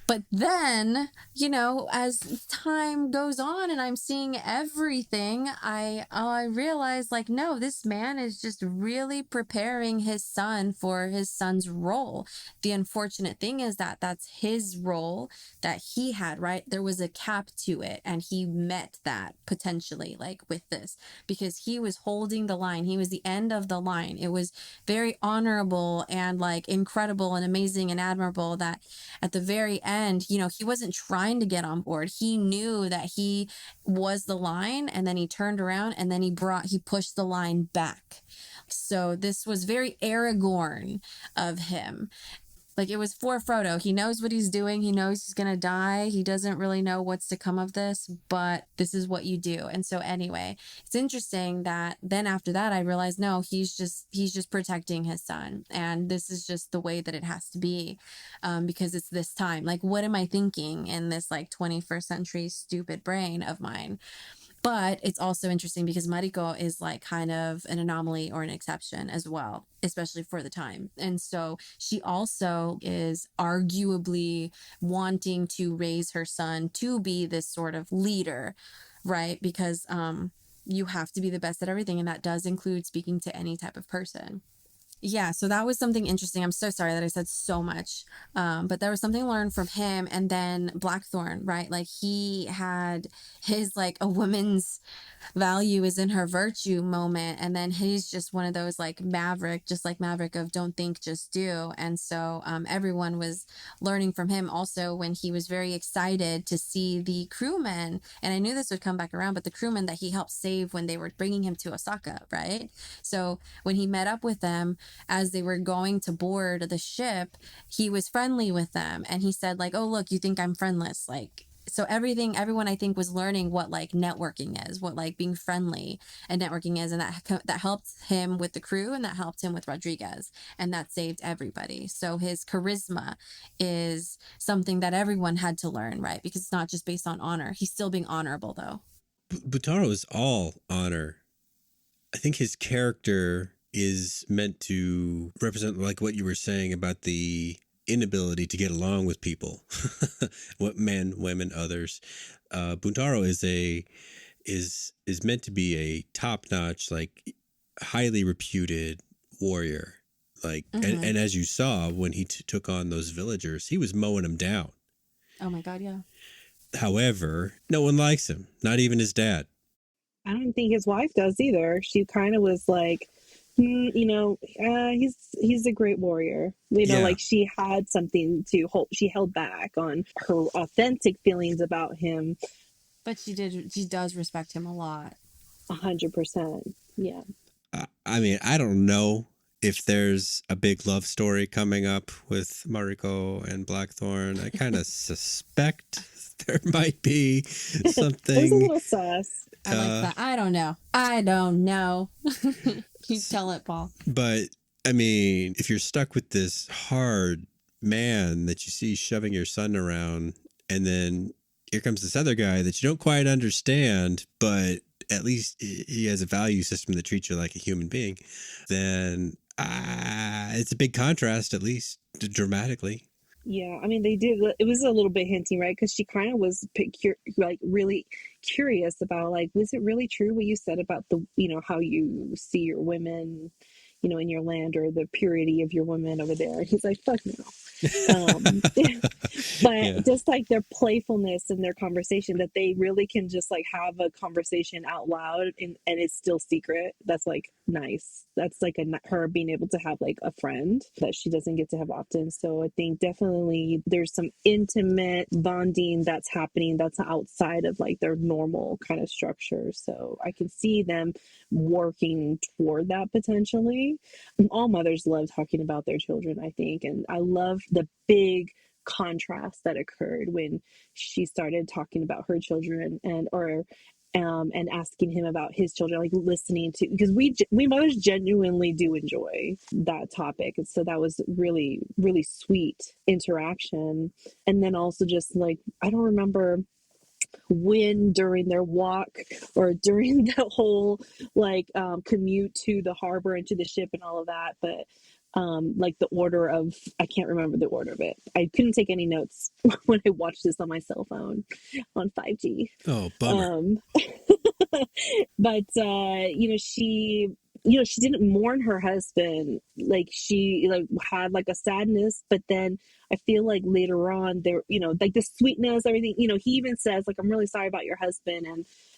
But then, you know, as time goes on and I'm seeing everything, I realize like, no, this man is just really preparing his son for his son's role. The unfortunate thing is that that's his role that he had, right? There was a cap to it, and he met that potentially, like with this, because he was holding the line. He was the end of the line. It was very honorable and like incredible and amazing and admirable that at the very end, you know, he wasn't trying to get on board. He knew that he was the line, and then he turned around and then he pushed the line back. So this was very Aragorn of him. Like it was for Frodo. He knows what he's doing. He knows he's going to die. He doesn't really know what's to come of this, but this is what you do. And so anyway, it's interesting that then after that, I realized, no, he's just protecting his son. And this is just the way that it has to be, because it's this time. Like, what am I thinking in this like 21st century stupid brain of mine? But it's also interesting because Mariko is like kind of an anomaly or an exception as well, especially for the time. And so she also is arguably wanting to raise her son to be this sort of leader, right? Because you have to be the best at everything. And that does include speaking to any type of person. Yeah, so that was something interesting. I'm so sorry that I said so much, but there was something learned from him. And then Blackthorn, right? Like he had his like a woman's value is in her virtue moment, and then he's just one of those like Maverick, just like Maverick of don't think, just do. And so everyone was learning from him also when he was very excited to see the crewmen, and I knew this would come back around, but the crewmen that he helped save when they were bringing him to Osaka, right? So when he met up with them as they were going to board the ship, he was friendly with them, and he said like, oh look, you think I'm friendless, like. So everyone I think was learning what like networking is, what like being friendly and networking is, and that helped him with the crew, and that helped him with Rodriguez, and that saved everybody. So his charisma is something that everyone had to learn, right? Because it's not just based on honor. He's still being honorable though. Butaro is all honor. I think his character is meant to represent like what you were saying about the inability to get along with people, what men, women, others. Buntaro is meant to be a top-notch, like highly reputed warrior. Like, and as you saw when he took on those villagers, he was mowing them down. Oh my God, yeah. However, no one likes him, not even his dad. I don't think his wife does either. She kind of was like, he's a great warrior. Like she had something to hold. She held back on her authentic feelings about him. But she does respect him a lot. 100%. Yeah. I mean, I don't know if there's a big love story coming up with Mariko and Blackthorn. I kind of suspect there might be something. It was a little sus. I like that. I don't know. You tell it, Paul. But I mean, if you're stuck with this hard man that you see shoving your son around, and then here comes this other guy that you don't quite understand, but at least he has a value system that treats you like a human being, then it's a big contrast, at least dramatically. Yeah, I mean, they did. It was a little bit hinting, right? Because she kind of was like really curious about like, was it really true what you said about the, how you see your women, in your land, or the purity of your women over there? He's like, fuck no. But just like their playfulness and their conversation, that they really can just like have a conversation out loud and it's still secret. That's like nice. That's like her being able to have like a friend that she doesn't get to have often. So I think definitely there's some intimate bonding that's happening that's outside of like their normal kind of structure. So I can see them working toward that potentially. All mothers love talking about their children, I think, and I love the big contrast that occurred when she started talking about her children and asking him about his children, like listening to, because we mothers genuinely do enjoy that topic, and so that was really, really sweet interaction. And then also just like, I don't remember wind during their walk or during the whole like commute to the harbor and to the ship and all of that. But like the order of, I can't remember the order of it. I couldn't take any notes when I watched this on my cell phone on 5G. Oh, bummer. But she didn't mourn her husband. Like she like had like a sadness, but then I feel like later on there, like the sweetness, everything, he even says like, I'm really sorry about your husband.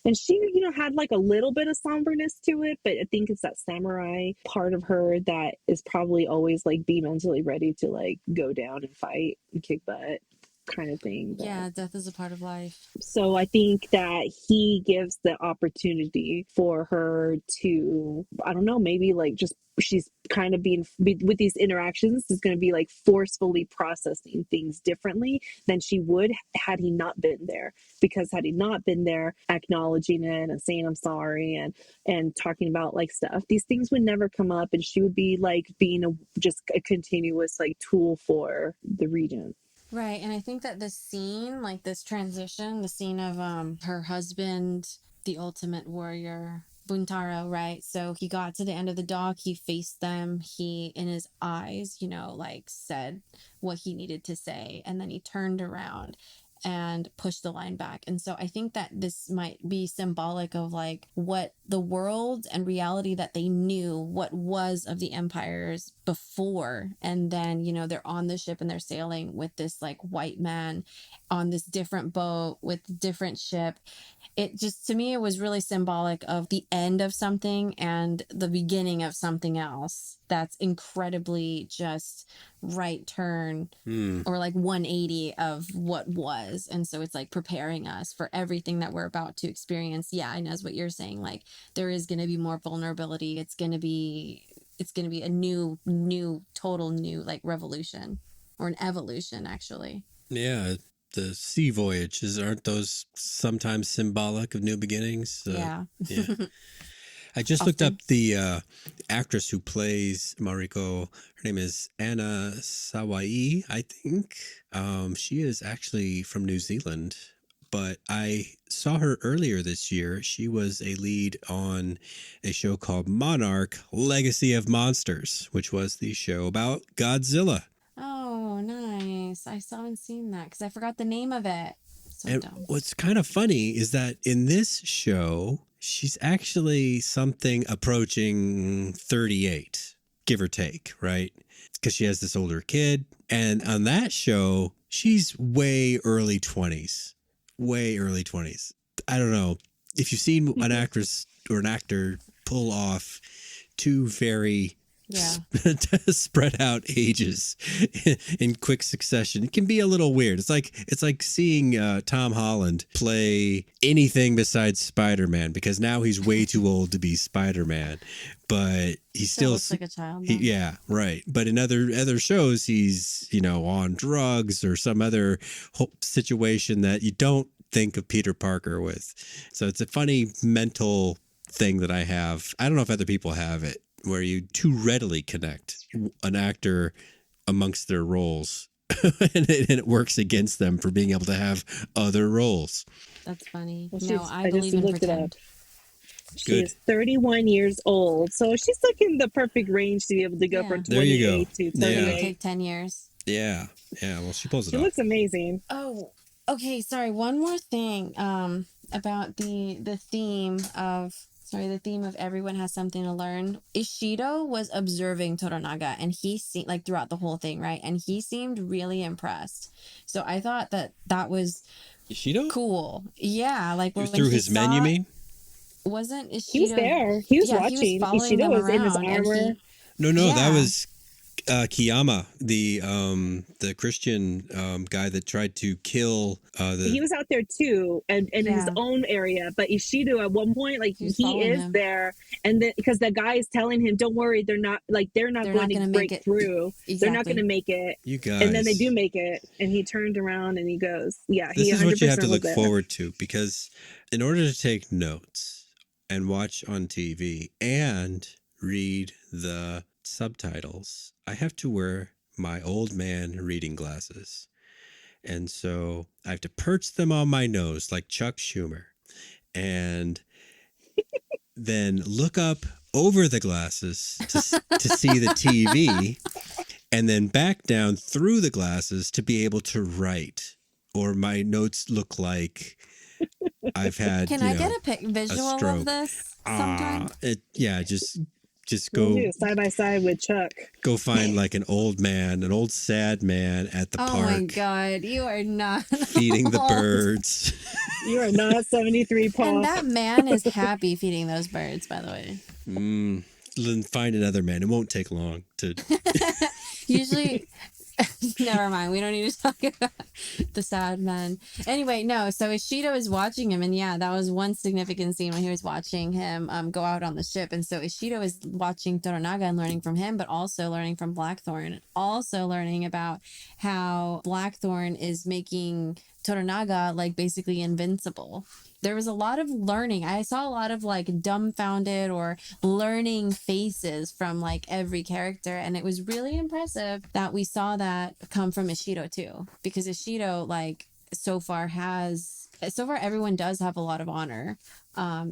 And she, had like a little bit of somberness to it, but I think it's that samurai part of her that is probably always like be mentally ready to like go down and fight and kick butt kind of thing. But, yeah, death is a part of life. so I think that he gives the opportunity for her to, I don't know, maybe like just she's kind of being with these interactions is going to be like forcefully processing things differently than she would had he not been there. Because had he not been there, acknowledging it and saying I'm sorry and talking about like stuff, these things would never come up, and she would be like being just a continuous like tool for the regent. Right, and I think that this scene, like this transition, the scene of her husband, the ultimate warrior, Buntaro, right? So he got to the end of the dock, he faced them, he, in his eyes, like said what he needed to say, and then he turned around and pushed the line back. And so I think that this might be symbolic of like what the world and reality that they knew what was of the empires before. And then, they're on the ship and they're sailing with this like white man on this different boat with different ship. It just, to me, it was really symbolic of the end of something and the beginning of something else. That's incredibly just right turn or like 180 of what was. And so it's like preparing us for everything that we're about to experience. Yeah, Inez, what you're saying, like there is going to be more vulnerability. It's going to be a new, total new like revolution or an evolution, actually. Yeah. The sea voyages, aren't those sometimes symbolic of new beginnings? Yeah. I just Often. looked up the actress who plays Mariko. Her name is Anna Sawai, I think. She is actually from New Zealand, but I saw her earlier this year. She was a lead on a show called Monarch: Legacy of Monsters, which was the show about Godzilla. Oh, nice. I still haven't seen that because I forgot the name of it. So And dumb. what's kind of funny is that in this show, she's actually something approaching 38, give or take, right? Because she has this older kid. And on that show, she's way early 20s. Way early 20s. I don't know. If you've seen an actress or an actor pull off two very spread out ages in quick succession, it can be a little weird. It's like seeing Tom Holland play anything besides Spider-Man, because now he's way too old to be Spider-Man, but he still looks like a child. Yeah, right. But in other shows, he's on drugs or some other situation that you don't think of Peter Parker with. So it's a funny mental thing that I have. I don't know if other people have it, where you too readily connect an actor amongst their roles and it works against them for being able to have other roles. That's funny. Well, no, I believe in pretend. She is 31 years old, so she's like in the perfect range to be able to go from 28 to 38. It'll take 10 years. Yeah. Well, she pulls it off. She looks amazing. Oh, okay. Sorry. One more thing about the theme of... the theme of everyone has something to learn. Ishido was observing Toranaga, and he seemed like throughout the whole thing, right? And he seemed really impressed. So I thought that was Ishido cool. Yeah, like through his men, you mean? Wasn't Ishido? He was there. He was watching. Ishido was in his armor. No, that was Kiyama, the Christian guy that tried to kill he was out there too, and in his own area. But Ishido at one point, like he is him there, and then because the guy is telling him, "Don't worry, they're not going to break through. Exactly. They're not going to make it." You guys, and then they do make it, and he turned around and he goes, "Yeah." This is what you have to look forward to, because in order to take notes and watch on TV and read the subtitles, I have to wear my old man reading glasses. And so I have to perch them on my nose like Chuck Schumer and then look up over the glasses to see the TV and then back down through the glasses to be able to write. Or my notes look like I've had, Can I get a visual stroke. of this sometime? Just We'll go do side by side with Chuck. go find like an old sad man at the Oh park. my God, you are not feeding the old. birds. You are not 73, Paul. And that man is happy feeding those birds, by the way. Then find another man. It won't take long to. Usually, never mind. We don't need to talk about the sad man. Anyway, no. So Ishido is watching him, and yeah, that was one significant scene when he was watching him go out on the ship. And so Ishido is watching Toranaga and learning from him, but also learning from Blackthorn, also learning about how Blackthorn is making Toranaga like basically invincible. There was a lot of learning. I saw a lot of like dumbfounded or learning faces from like every character. And it was really impressive that we saw that come from Ishido too. Because Ishido, like, so far everyone does have a lot of honor.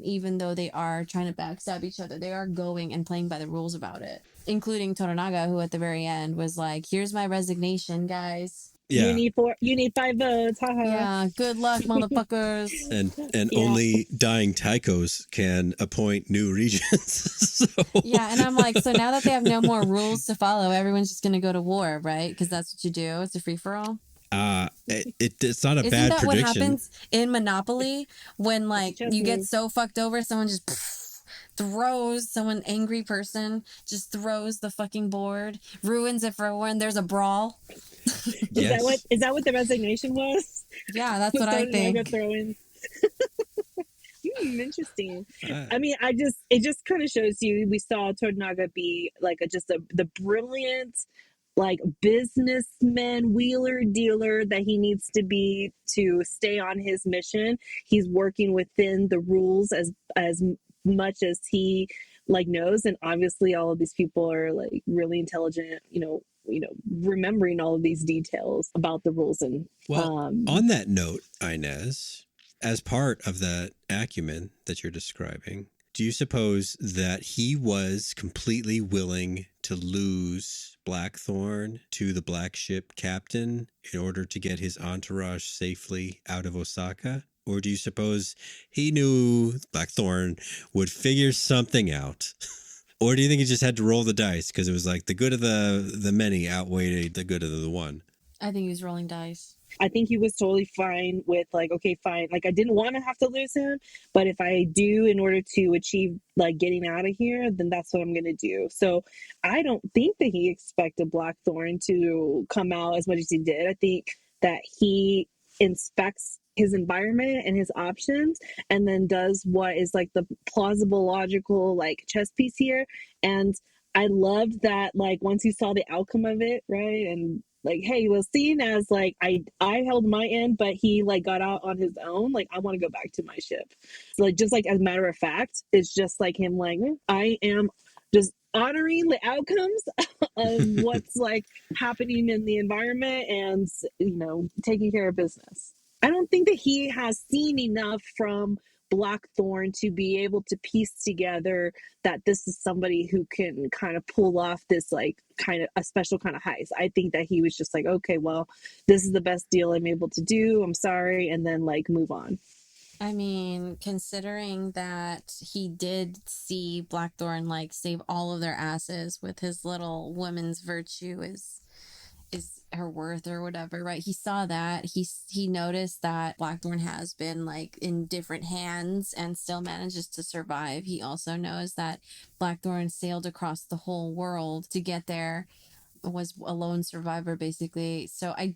Even though they are trying to backstab each other, they are going and playing by the rules about it. Including Toranaga, who at the very end was like, here's my resignation, guys. Yeah. You need 5 votes. Haha. Yeah, good luck, motherfuckers. And only dying Taikos can appoint new regents. So. Yeah, and I'm like, so now that they have no more rules to follow, everyone's just gonna go to war, right? Because that's what you do. It's a free for all. It's not a Isn't bad that prediction. what happens in Monopoly when like Just you get me. so fucked over, someone just throws someone angry person just throws the fucking board, ruins it for everyone. There's a brawl. Yes. Is that what the resignation was? Yeah, that's what I think. Interesting. I mean, it just kind of shows you we saw Toranaga be like the brilliant like businessman, wheeler dealer that he needs to be to stay on his mission. He's working within the rules as much as he like knows, and obviously all of these people are like really intelligent, remembering all of these details about the rules. And on that note, Inez, as part of that acumen that you're describing, do you suppose that he was completely willing to lose Blackthorn to the Black Ship captain in order to get his entourage safely out of Osaka? Or do you suppose he knew Blackthorn would figure something out? Or do you think he just had to roll the dice because it was like the good of the many outweighed the good of the one? I think he was rolling dice. I think he was totally fine with like, okay, fine. Like I didn't want to have to lose him, but if I do in order to achieve like getting out of here, then that's what I'm going to do. So I don't think that he expected Blackthorn to come out as much as he did. I think that he inspects his environment and his options and then does what is like the plausible, logical, like chess piece here. And I loved that, like, once he saw the outcome of it, right? And like, hey, he was seen as like, I held my end, but he like got out on his own. Like, I want to go back to my ship. So like, just like as a matter of fact, it's just like him like, I am just honoring the outcomes of what's like happening in the environment and, taking care of business. I don't think that he has seen enough from Blackthorn to be able to piece together that this is somebody who can kind of pull off this like kind of a special kind of heist. I think that he was just like, okay, well, this is the best deal I'm able to do. I'm sorry. And then like move on. I mean, considering that he did see Blackthorn like save all of their asses with his little woman's virtue is her worth or whatever, right? He saw that. He noticed that Blackthorn has been like in different hands and still manages to survive. He also knows that Blackthorn sailed across the whole world to get there, was a lone survivor basically. So I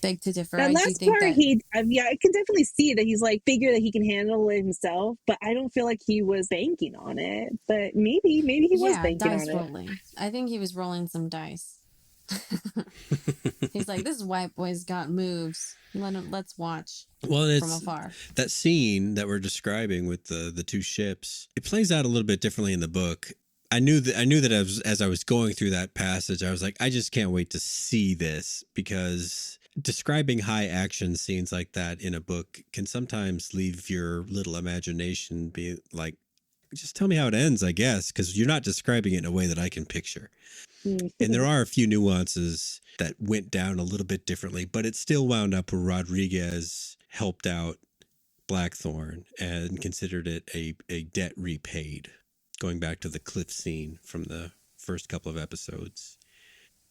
beg to differ. That I do last think part, that I can definitely see that he's like figure that he can handle it himself, but I don't feel like he was banking on it. But maybe he was banking dice on rolling. I think he was rolling some dice. He's like, this white boy's got moves. Let's watch from afar. That scene that we're describing with the two ships, it plays out a little bit differently in the book. I knew that as I was going through that passage, I was like, I just can't wait to see this because describing high action scenes like that in a book can sometimes leave your little imagination be like, just tell me how it ends, I guess, because you're not describing it in a way that I can picture. And there are a few nuances that went down a little bit differently, but it still wound up where Rodriguez helped out Blackthorn and considered it a debt repaid, going back to the cliff scene from the first couple of episodes.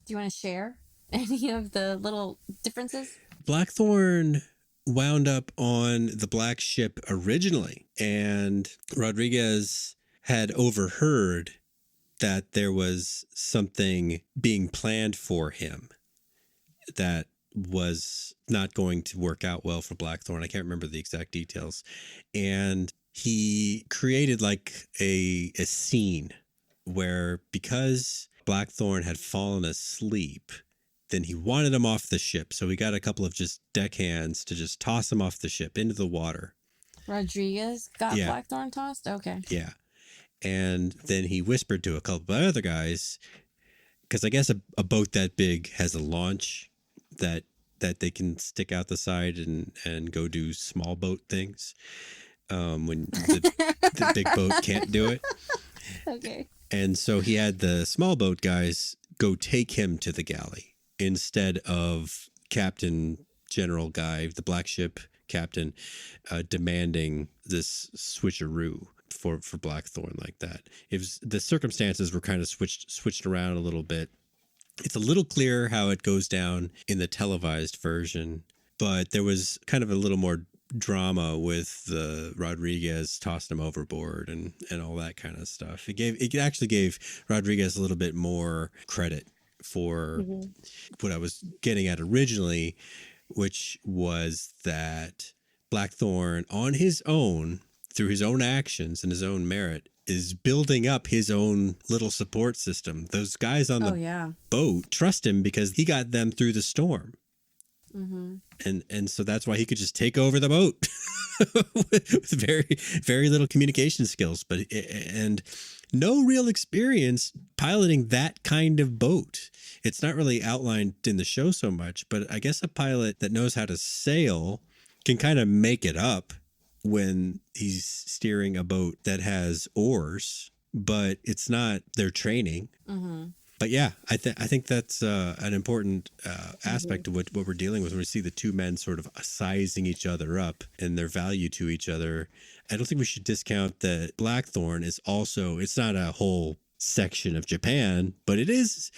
Do you want to share any of the little differences? Blackthorn wound up on the Black Ship originally, and Rodriguez had overheard that there was something being planned for him that was not going to work out well for Blackthorn. I can't remember the exact details. And he created like a scene where, because Blackthorn had fallen asleep, then he wanted him off the ship. So he got a couple of just deckhands to just toss him off the ship into the water. Rodriguez got Blackthorn tossed? Okay. Yeah. And then he whispered to a couple of other guys, because I guess a boat that big has a launch that they can stick out the side and go do small boat things when the big boat can't do it. Okay. And so he had the small boat guys go take him to the galley instead of Captain General Guy, the Black Ship captain, demanding this switcheroo for Blackthorn like that. It was, the circumstances were kind of switched around a little bit. It's a little clearer how it goes down in the televised version, but there was kind of a little more drama with the Rodriguez tossing him overboard and all that kind of stuff. It actually gave Rodriguez a little bit more credit for what I was getting at originally, which was that Blackthorn on his own, through his own actions and his own merit, is building up his own little support system. Those guys on the boat trust him because he got them through the storm. And so that's why he could just take over the boat with very, very little communication skills, and no real experience piloting that kind of boat. It's not really outlined in the show so much, but I guess a pilot that knows how to sail can kind of make it up when he's steering a boat that has oars, but it's not their training. But yeah, I think that's an important aspect of what we're dealing with when we see the two men sort of sizing each other up and their value to each other. I don't think we should discount that Blackthorn is also, it's not a whole section of Japan, but it is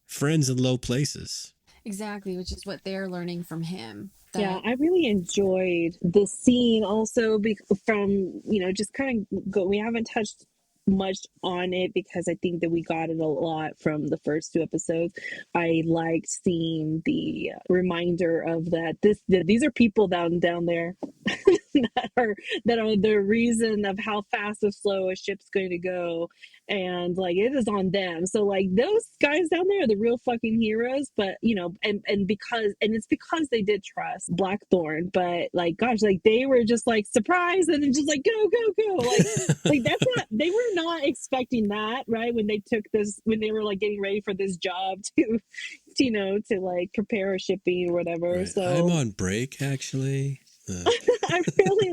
friends in low places. Exactly, which is what they're learning from him. Yeah, I really enjoyed the scene also from, just kind of we haven't touched much on it because I think that we got it a lot from the first two episodes. I liked seeing the reminder of that these are people down there that are the reason of how fast or slow a ship's going to go, and like it is on them. So like those guys down there are the real fucking heroes, but and it's because they did trust Blackthorn, but like gosh, like they were just like surprised and then just like go like that's not, they were not expecting that, right? When they were like getting ready for this job to like prepare a shipping or whatever. Right. So I'm on break actually. I really,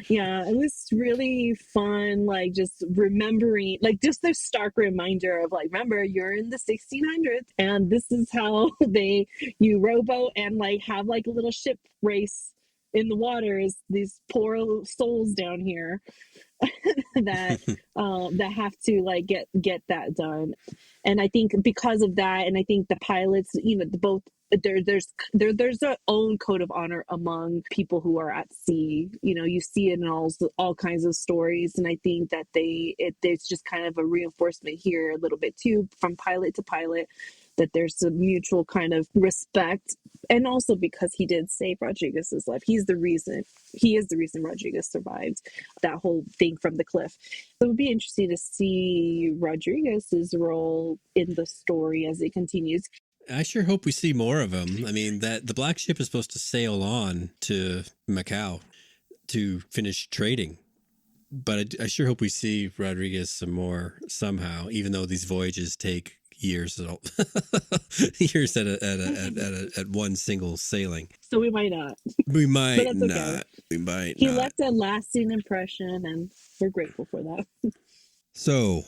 yeah, it was really fun. Like just remembering, like just the stark reminder of like, remember you're in the 1600s and this is how you rowboat and like have like a little ship race in the water is these poor souls down here that have to like get that done. And I think because of that, and I think the pilots, there's their own code of honor among people who are at sea. You see it in all kinds of stories, and I think that it's just kind of a reinforcement here a little bit too, from pilot to pilot, that there's a mutual kind of respect. And also because he did save Rodriguez's life. He is the reason Rodriguez survived that whole thing from the cliff. So it would be interesting to see Rodriguez's role in the story as it continues. I sure hope we see more of him. I mean, that the Black Ship is supposed to sail on to Macau to finish trading. But I sure hope we see Rodriguez some more somehow, even though these voyages take years years at one single sailing. So we might not. We But might that's not. okay. We might He not. left a lasting impression, and we're grateful for that. So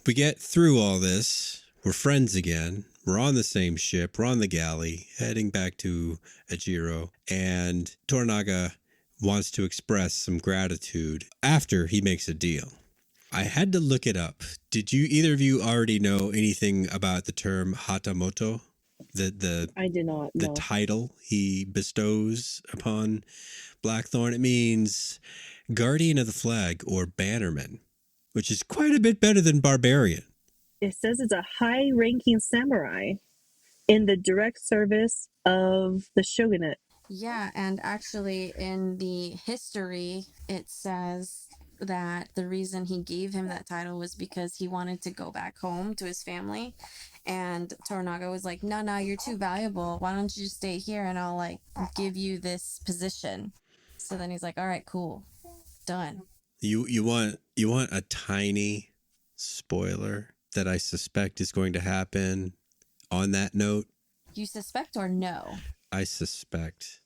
we get through all this. We're friends again. We're on the same ship. We're on the galley, heading back to Ajiro. And Toranaga wants to express some gratitude after he makes a deal. I had to look it up. Did you either of you already know anything about the term hatamoto? I did not The know. title he bestows upon Blackthorn. It means guardian of the flag or bannerman, which is quite a bit better than barbarian. It says it's a high-ranking samurai in the direct service of the shogunate. Yeah, and actually in the history, it says that the reason he gave him that title was because he wanted to go back home to his family. And Toranaga was like, no, you're too valuable. Why don't you just stay here and I'll like give you this position. So then he's like, all right, cool. Done. You want a tiny spoiler that I suspect is going to happen on that note? You suspect or no? I suspect,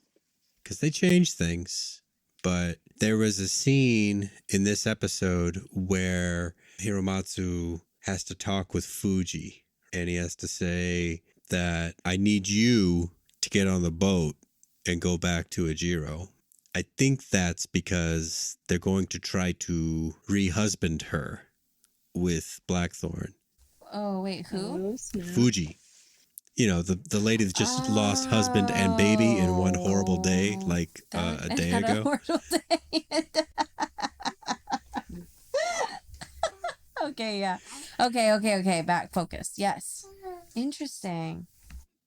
because they changed things, but there was a scene in this episode where Hiromatsu has to talk with Fuji, and he has to say that I need you to get on the boat and go back to Ajiro. I think that's because they're going to try to re-husband her with Blackthorn. Oh, wait, who? Oh, snap. Fuji. You know, the lady that just lost husband and baby in one horrible day, like a day Had a ago. horrible day. Okay, yeah. Okay. Back focus. Yes. Interesting.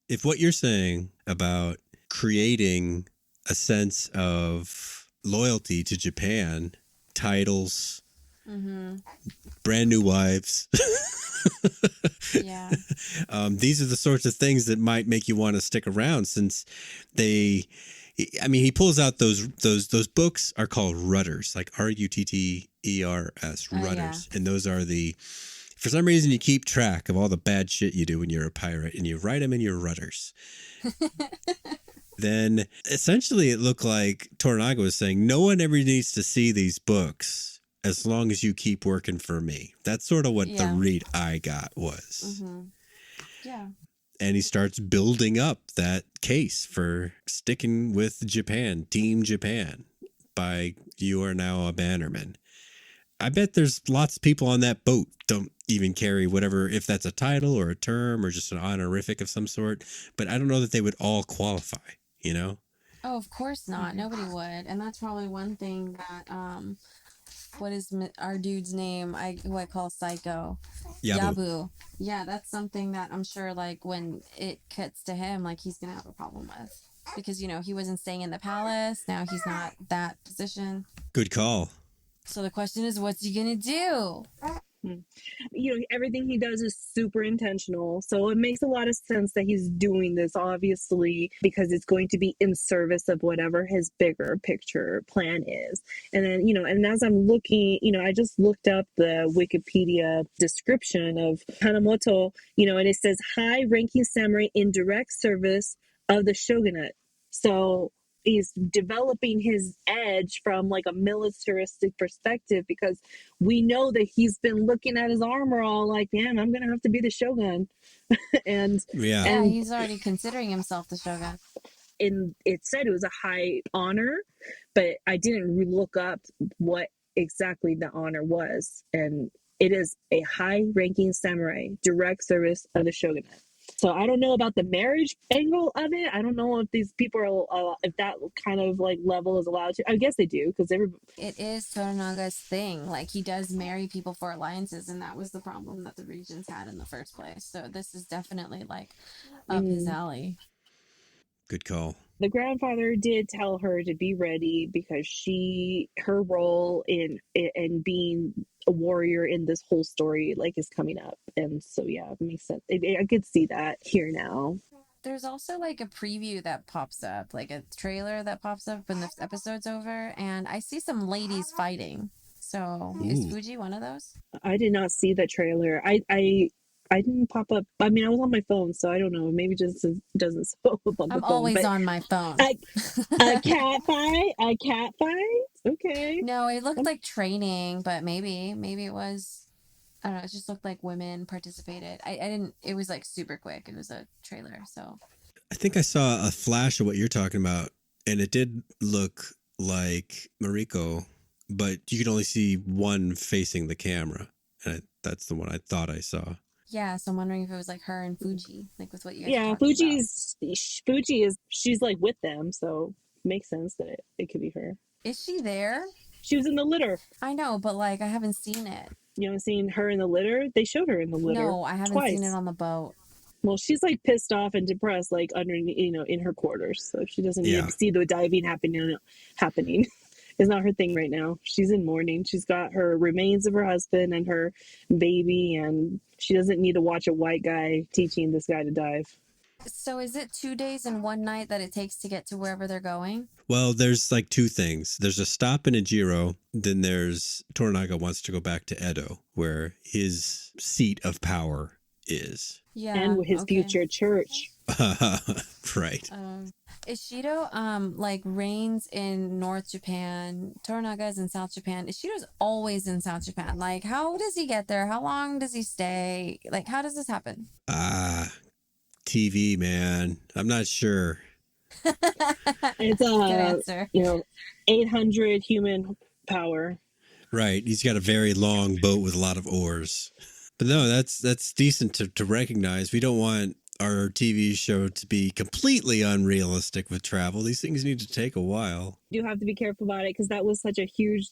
If what you're saying about creating a sense of loyalty to Japan, titles, brand new wives, Yeah. these are the sorts of things that might make you want to stick around, since he pulls out those books are called rudders, like rutters, rudders. Yeah. And those are for some reason you keep track of all the bad shit you do when you're a pirate and you write them in your rudders. Then essentially it looked like Toranaga was saying, no one ever needs to see these books as long as you keep working for me. That's sort of what the read I got was. Yeah. And he starts building up that case for sticking with Japan, Team Japan, by you are now a bannerman. I bet there's lots of people on that boat don't even carry whatever, if that's a title or a term or just an honorific of some sort. But I don't know that they would all qualify, you know? Oh, of course not. Nobody would. And that's probably one thing that, what is our dude's name? Who I call Psycho. Yabu. Yeah, that's something that I'm sure, like, when it gets to him, like, he's gonna have a problem with. Because, you know, he wasn't staying in the palace. Now he's not that position. Good call. So the question is, what's he gonna do? You know, everything he does is super intentional. So it makes a lot of sense that he's doing this, obviously, because it's going to be in service of whatever his bigger picture plan is. And then, you know, and as I'm looking, you know, I just looked up the Wikipedia description of Hanamoto, you know, and it says high ranking samurai in direct service of the shogunate. So he's developing his edge from like a militaristic perspective, because we know that he's been looking at his armor all like, man, I'm gonna have to be the shogun. and Yeah, he's already considering himself the shogun. And it said it was a high honor, but I didn't look up what exactly the honor was, and it is a high ranking samurai, direct service of the shogunate. So I don't know about the marriage angle of it. I don't know if these people are, if that kind of like level is allowed to. I guess they do, because it is Toranaga's thing. Like, he does marry people for alliances, and that was the problem that the regions had in the first place. So this is definitely like up his alley. Good call. The grandfather did tell her to be ready, because her role in being a warrior in this whole story like is coming up. And so yeah, it makes sense. I could see that here now. There's also like a preview that pops up, like a trailer that pops up when the episode's over, and I see some ladies fighting. So is Fuji one of those? I did not see the trailer. I didn't pop up. I mean, I was on my phone, so I don't know. Maybe just doesn't show up on the I'm phone. always But on my phone. a, a cat fight? A cat fight? Okay. No, it looked like training, but maybe it was, I don't know, it just looked like women participated. I didn't, it was like super quick. It was a trailer, so. I think I saw a flash of what you're talking about, and it did look like Mariko, but you could only see one facing the camera. And that's the one I thought I saw. Yeah, so I'm wondering if it was like her and Fuji, like with what you guys Yeah, were talking Fuji is she's like with them, so makes sense that it could be her. about. Is she there? She was in the litter. I know, but like I haven't seen it. You haven't seen her in the litter? They showed her in the litter. No, I haven't twice. seen it on the boat. Well, she's like pissed off and depressed, like underneath, in her quarters. So she doesn't need to see the diving happening. It's not her thing right now. She's in mourning. She's got her remains of her husband and her baby, and she doesn't need to watch a white guy teaching this guy to dive. So is it 2 days and 1 night that it takes to get to wherever they're going? Well, there's like two things. There's a stop in Ejiro. Then there's Toranaga wants to go back to Edo, where his seat of power is. Yeah. And his future church. Right. Ishido like reigns in North Japan. Toranaga is in South Japan. Ishido's always in South Japan. Like, how does he get there? How long does he stay? Like, how does this happen? TV, man. I'm not sure. It's good answer. 800 human power. Right. He's got a very long boat with a lot of oars. But no, that's decent to recognize. We don't want our TV show to be completely unrealistic with travel. These things need to take a while. You have to be careful about it because that was such a huge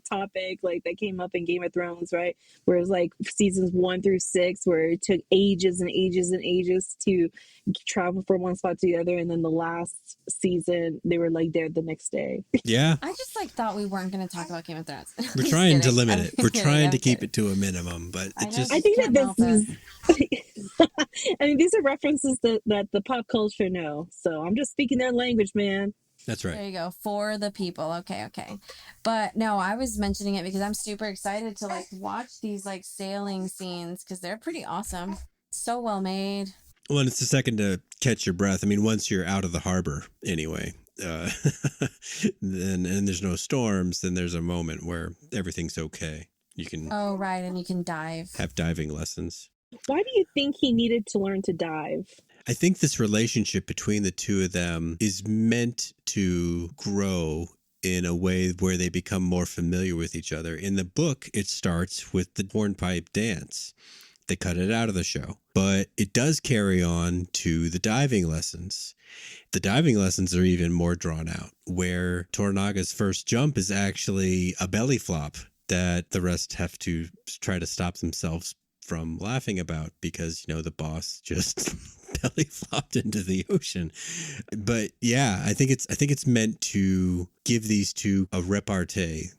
topic that came up in Game of Thrones, right? Whereas seasons 1 through 6, where it took ages and ages and ages to travel from one spot to the other, and then the last season they were there the next day. Yeah, I just thought we weren't going to talk about Game of Thrones. We're trying to limit it. We're trying to keep it to a minimum, but it just. I think that this is. I mean, these are references that the pop culture know. So I'm just speaking their language, man. That's right. There you go. For the people. Okay. But no, I was mentioning it because I'm super excited to watch these sailing scenes because they're pretty awesome. So well made. Well, and it's a second to catch your breath. I mean, once you're out of the harbor anyway, then and there's no storms, then there's a moment where everything's okay. You can. Oh, right. And you can dive. Have diving lessons. Why do you think he needed to learn to dive? I think this relationship between the two of them is meant to grow in a way where they become more familiar with each other. In the book, it starts with the hornpipe dance. They cut it out of the show, but it does carry on to the diving lessons. The diving lessons are even more drawn out, where Toranaga's first jump is actually a belly flop that the rest have to try to stop themselves from laughing about because, the boss just belly flopped into the ocean. But yeah, I think it's meant to give these two a repartee,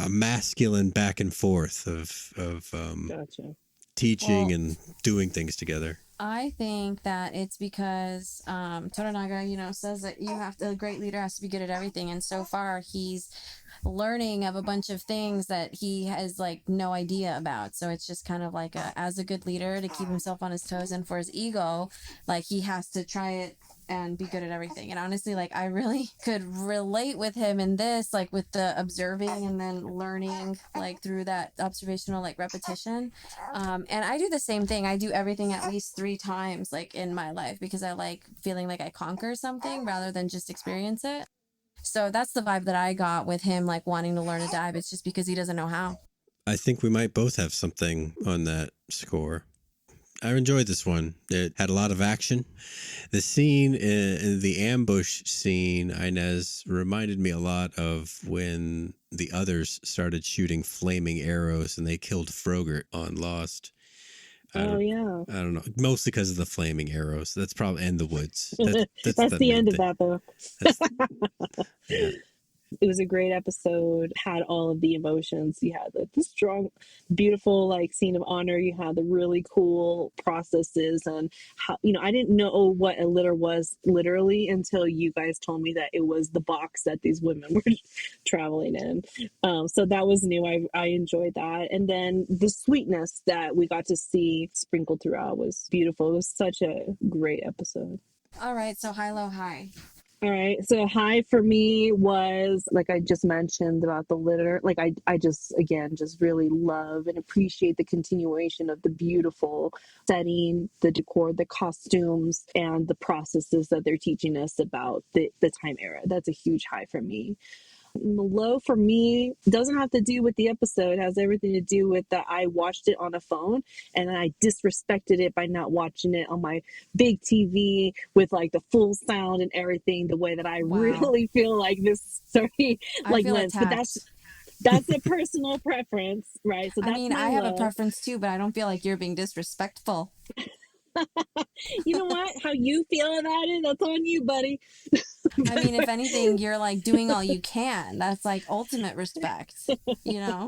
a masculine back and forth of Gotcha. teaching and doing things together. I think that it's because Toranaga, says that a great leader has to be good at everything. And so far he's learning of a bunch of things that he has no idea about. So it's just kind of as a good leader to keep himself on his toes, and for his ego, he has to try it and be good at everything. And honestly, I really could relate with him in this, with the observing and then learning, through that observational, repetition. And I do the same thing. I do everything at least 3 times, in my life, because I like feeling like I conquer something rather than just experience it. So that's the vibe that I got with him, wanting to learn to dive. It's just because he doesn't know how. I think we might both have something on that score. I enjoyed this one. It had a lot of action. The scene, the ambush scene, Inez, reminded me a lot of when the others started shooting flaming arrows and they killed Frogert on Lost. Oh, yeah. I don't know. Mostly because of the flaming arrows. That's probably, and the woods. That's the end of that, though. Yeah. It was a great episode, had all of the emotions. You had the strong, beautiful like scene of honor. You had the really cool processes and how, I didn't know what a litter was literally until you guys told me that it was the box that these women were traveling in. So that was new. I enjoyed that. And then the sweetness that we got to see sprinkled throughout was beautiful. It was such a great episode. All right, so high, low, high. All right. So high for me was like I just mentioned about the litter. Like I just again just really love and appreciate the continuation of the beautiful setting, the decor, the costumes, and the processes that they're teaching us about the time era. That's a huge high for me. Low for me doesn't have to do with the episode. It has everything to do with that I watched it on a phone and I disrespected it by not watching it on my big TV with like the full sound and everything the way that I really feel like this story like went. But that's a personal preference, right? So that's I have a preference too, but I don't feel like you're being disrespectful. You know what? How you feel about it, that's on you, buddy. I mean, if anything, you're like doing all you can. That's like ultimate respect, Yeah,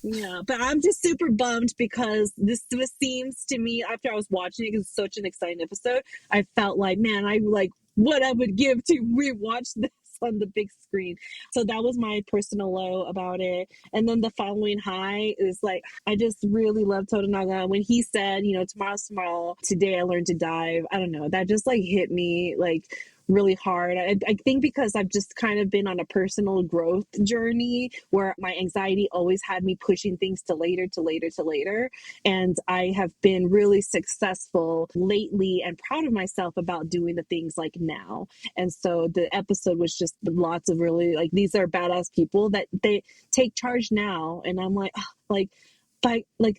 but I'm just super bummed because this seems to me, after I was watching it, because it's such an exciting episode, I felt like, man, I like what I would give to rewatch this on the big screen. So that was my personal low about it. And then the following high is like, I just really love Toranaga. When he said, tomorrow's tomorrow, today I learned to dive. I don't know, that just like hit me like really hard. I think because I've just kind of been on a personal growth journey where my anxiety always had me pushing things to later, to later, to later. And I have been really successful lately and proud of myself about doing the things like now. And so the episode was just lots of really like, these are badass people that they take charge now. And I'm like,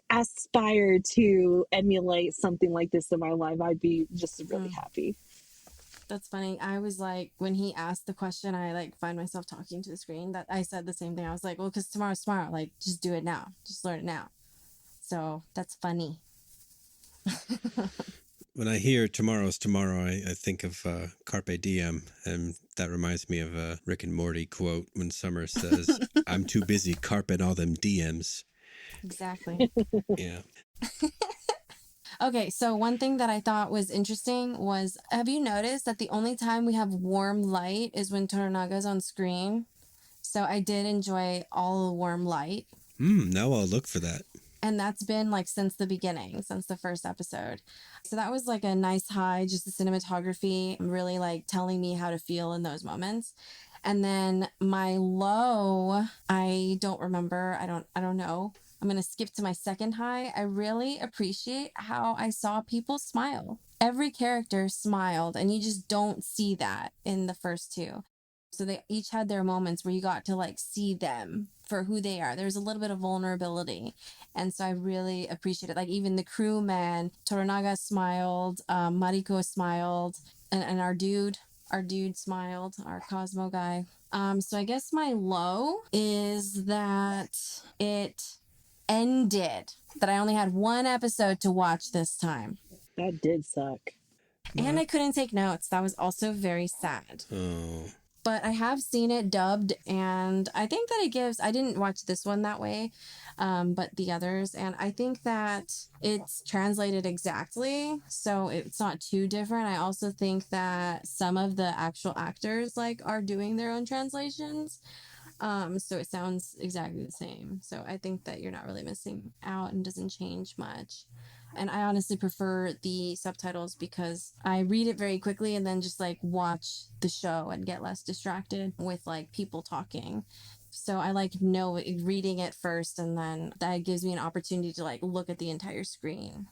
aspire to emulate something like this in my life. I'd be just really happy. That's funny. I was like, when he asked the question, I like find myself talking to the screen. That I said the same thing. I was like, well, because tomorrow's tomorrow. Like, just do it now. Just learn it now. So that's funny. When I hear tomorrow's tomorrow, I think of Carpe Diem, and that reminds me of a Rick and Morty quote when Summer says, "I'm too busy carping all them DMs." Exactly. Yeah. Okay, so one thing that I thought was interesting was, have you noticed that the only time we have warm light is when Toranaga's on screen? So I did enjoy all the warm light. Now I'll look for that. And that's been like since the beginning, since the first episode. So that was like a nice high, just the cinematography really like telling me how to feel in those moments. And then my low, I don't remember. I don't know. I'm going to skip to my second high. I really appreciate how I saw people smile. Every character smiled, and you just don't see that in the first two. So they each had their moments where you got to like see them for who they are. There's a little bit of vulnerability. And so I really appreciate it. Like even the crewman, Toranaga smiled, Mariko smiled, and our dude smiled, our Cosmo guy. So I guess my low is that it ended, that I only had one episode to watch this time. That did suck. And I couldn't take notes. That was also very sad. Oh. But I have seen it dubbed, and I think that it gives, I didn't watch this one that way, but the others, and I think that it's translated exactly, so it's not too different. I also think that some of the actual actors like are doing their own translations, so it sounds exactly the same. So I think that you're not really missing out and doesn't change much. And I honestly prefer the subtitles because I read it very quickly and then just like watch the show and get less distracted with like people talking. So I like reading it first, and then that gives me an opportunity to like look at the entire screen.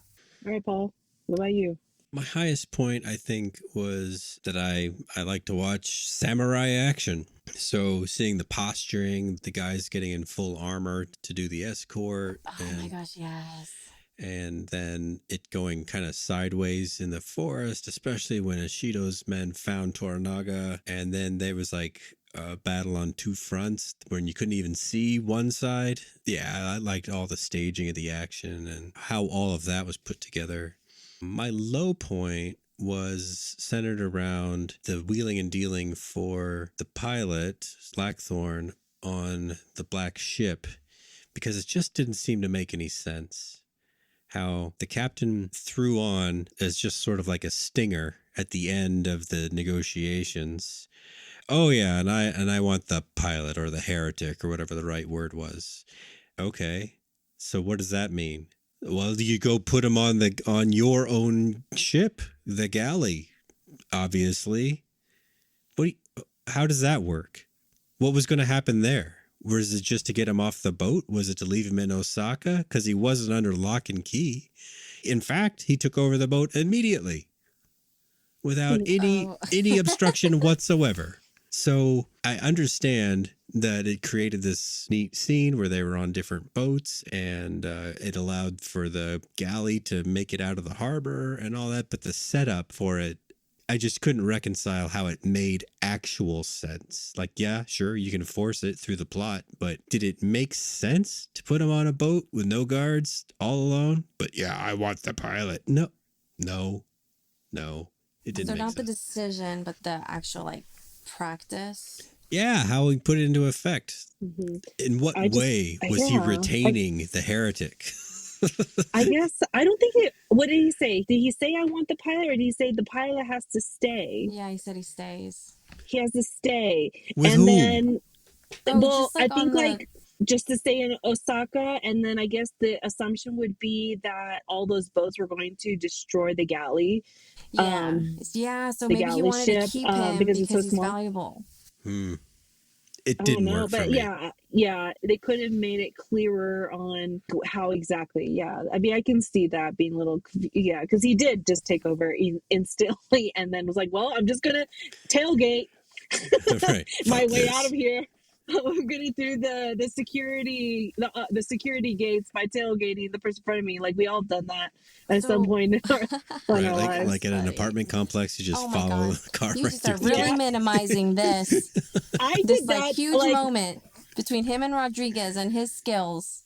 All right, Paul, what about you? My highest point, I think, was that I like to watch samurai action. So seeing the posturing, the guys getting in full armor to do the escort. Oh my gosh, yes. And then it going kind of sideways in the forest, especially when Ishido's men found Toranaga. And then there was like a battle on two fronts when you couldn't even see one side. Yeah, I liked all the staging of the action and how all of that was put together. My low point was centered around the wheeling and dealing for the pilot, Blackthorn, on the black ship, because it just didn't seem to make any sense. How the captain threw on as just sort of like a stinger at the end of the negotiations. Oh yeah, and I want the pilot or the heretic or whatever the right word was. Okay. So what does that mean? Well, you go put him on your own ship, the galley, obviously. How does that work? What was going to happen there? Was it just to get him off the boat? Was it to leave him in Osaka? Because he wasn't under lock and key. In fact, he took over the boat immediately without any obstruction whatsoever. So I understand that it created this neat scene where they were on different boats and it allowed for the galley to make it out of the harbor and all that. But the setup for it, I just couldn't reconcile how it made actual sense. Like, yeah, sure, you can force it through the plot, but did it make sense to put him on a boat with no guards all alone? But yeah, I want the pilot. No, it didn't So make not sense. the decision, but the actual like practice. Yeah, how we put it into effect. Mm-hmm. In what way was he retaining the heretic? I guess I don't think it. What did he say? Did he say I want the pilot, or did he say the pilot has to stay? Yeah, he said he stays. He has to stay, With and whom? then, well, just like I think on the- like just to stay in Osaka, and then I guess the assumption would be that all those boats were going to destroy the galley. Yeah, yeah. So the maybe he galley wanted ship, to keep him because it's so he's small. valuable. It I didn't don't know, work for but me. yeah, they could have made it clearer on how exactly. Yeah, I mean, I can see that being a little, yeah, because he did just take over instantly, and then was like, "Well, I'm just gonna tailgate Right. my Fuck way this. out of here. We're getting through the security gates by tailgating the person in front of me. Like we all done that at some point in our Right, lives. like in an apartment complex, you just Oh my follow God. the car You right just through are the really gate. minimizing this. I This did like that huge moment between him and Rodriguez and his skills.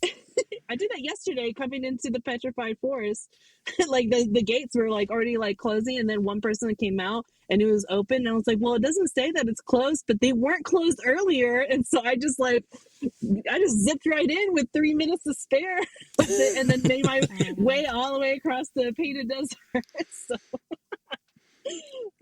I did that yesterday coming into the petrified forest. Like the gates were like already like closing, and then one person came out and it was open, and I was like, well, it doesn't say that it's closed, but they weren't closed earlier, and so I just zipped right in with 3 minutes to spare and then made my way all the way across the painted desert. So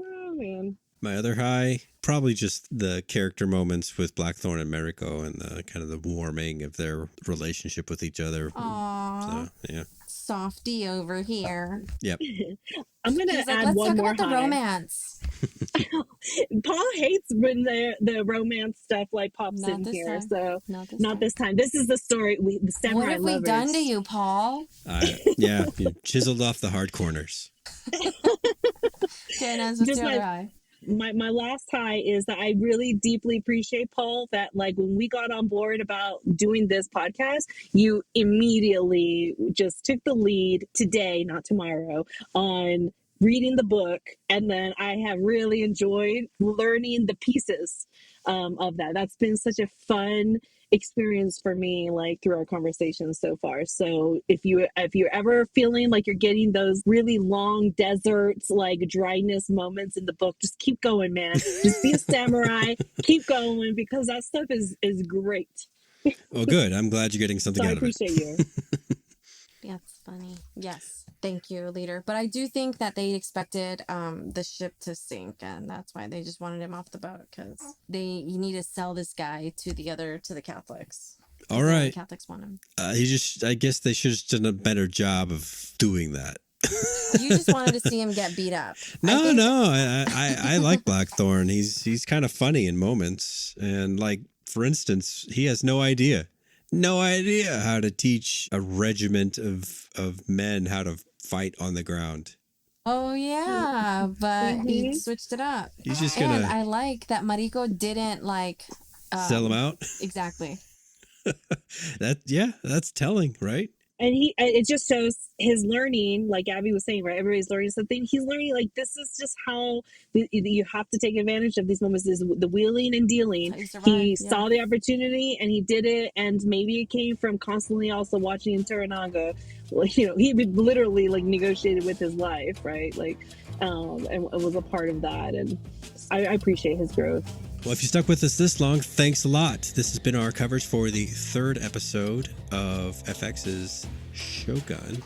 oh man. My other high, probably just the character moments with Blackthorn and Mariko and the kind of the warming of their relationship with each other. Aww. So, yeah. Softy over here. Yep. I'm gonna He's like, add let's one talk more about the high. romance. Paul hates when the romance stuff like pops Not in this here. time. So Not this time. This is the story. The samurai What have we lovers. done to you, Paul? Yeah, you chiseled off the hard corners. Okay, Inez, what's Just your my- other eye? My last high is that I really deeply appreciate, Paul, that like when we got on board about doing this podcast, you immediately just took the lead today, not tomorrow, on reading the book. And then I have really enjoyed learning the pieces of that. That's been such a fun experience for me, like through our conversations so far. So if you're ever feeling like you're getting those really long deserts, like dryness moments in the book, just keep going, man. Just be a samurai, keep going, because that stuff is great. Well, good. I'm glad you're getting something So I out of it. appreciate you. That's funny. Yes. Thank you, leader. But I do think that they expected the ship to sink, and that's why they just wanted him off the boat, because you need to sell this guy to the Catholics. All right. The Catholics want him. I guess they should have done a better job of doing that. You just wanted to see him get beat up. No, I like Blackthorn. He's kind of funny in moments, and like for instance, he has no idea how to teach a regiment of men how to fight on the ground. Oh yeah, but he switched it up. He's just And gonna I like that Mariko didn't like sell him out. Exactly. That's telling, right? And it just shows his learning, like Gabby was saying, right? Everybody's learning something. He's learning, like, this is just how you have to take advantage of these moments, is the wheeling and dealing. He saw the opportunity and he did it. And maybe it came from constantly also watching Toranaga. Like, he literally like negotiated with his life, right? Like, and was a part of that. And I appreciate his growth. Well, if you stuck with us this long, thanks a lot. This has been our coverage for the 3rd episode of FX's Shogun.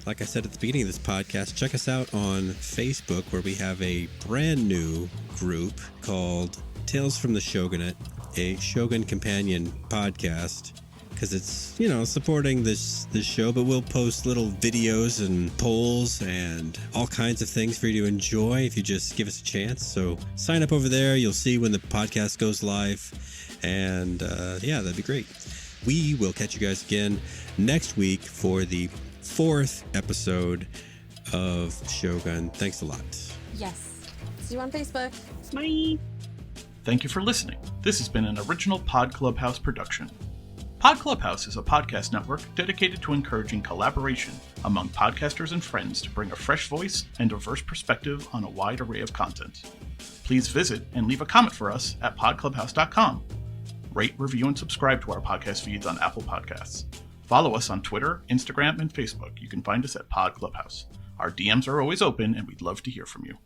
Like I said at the beginning of this podcast, check us out on Facebook, where we have a brand new group called Tales from the Shogunate, a Shogun companion podcast, because it's, supporting this show, but we'll post little videos and polls and all kinds of things for you to enjoy if you just give us a chance. So sign up over there. You'll see when the podcast goes live. And that'd be great. We will catch you guys again next week for the 4th episode of Shogun. Thanks a lot. Yes. See you on Facebook. Bye. Thank you for listening. This has been an original Pod Clubhouse production. Pod Clubhouse is a podcast network dedicated to encouraging collaboration among podcasters and friends to bring a fresh voice and diverse perspective on a wide array of content. Please visit and leave a comment for us at podclubhouse.com. Rate, review, and subscribe to our podcast feeds on Apple Podcasts. Follow us on Twitter, Instagram, and Facebook. You can find us at Pod Clubhouse. Our DMs are always open, and we'd love to hear from you.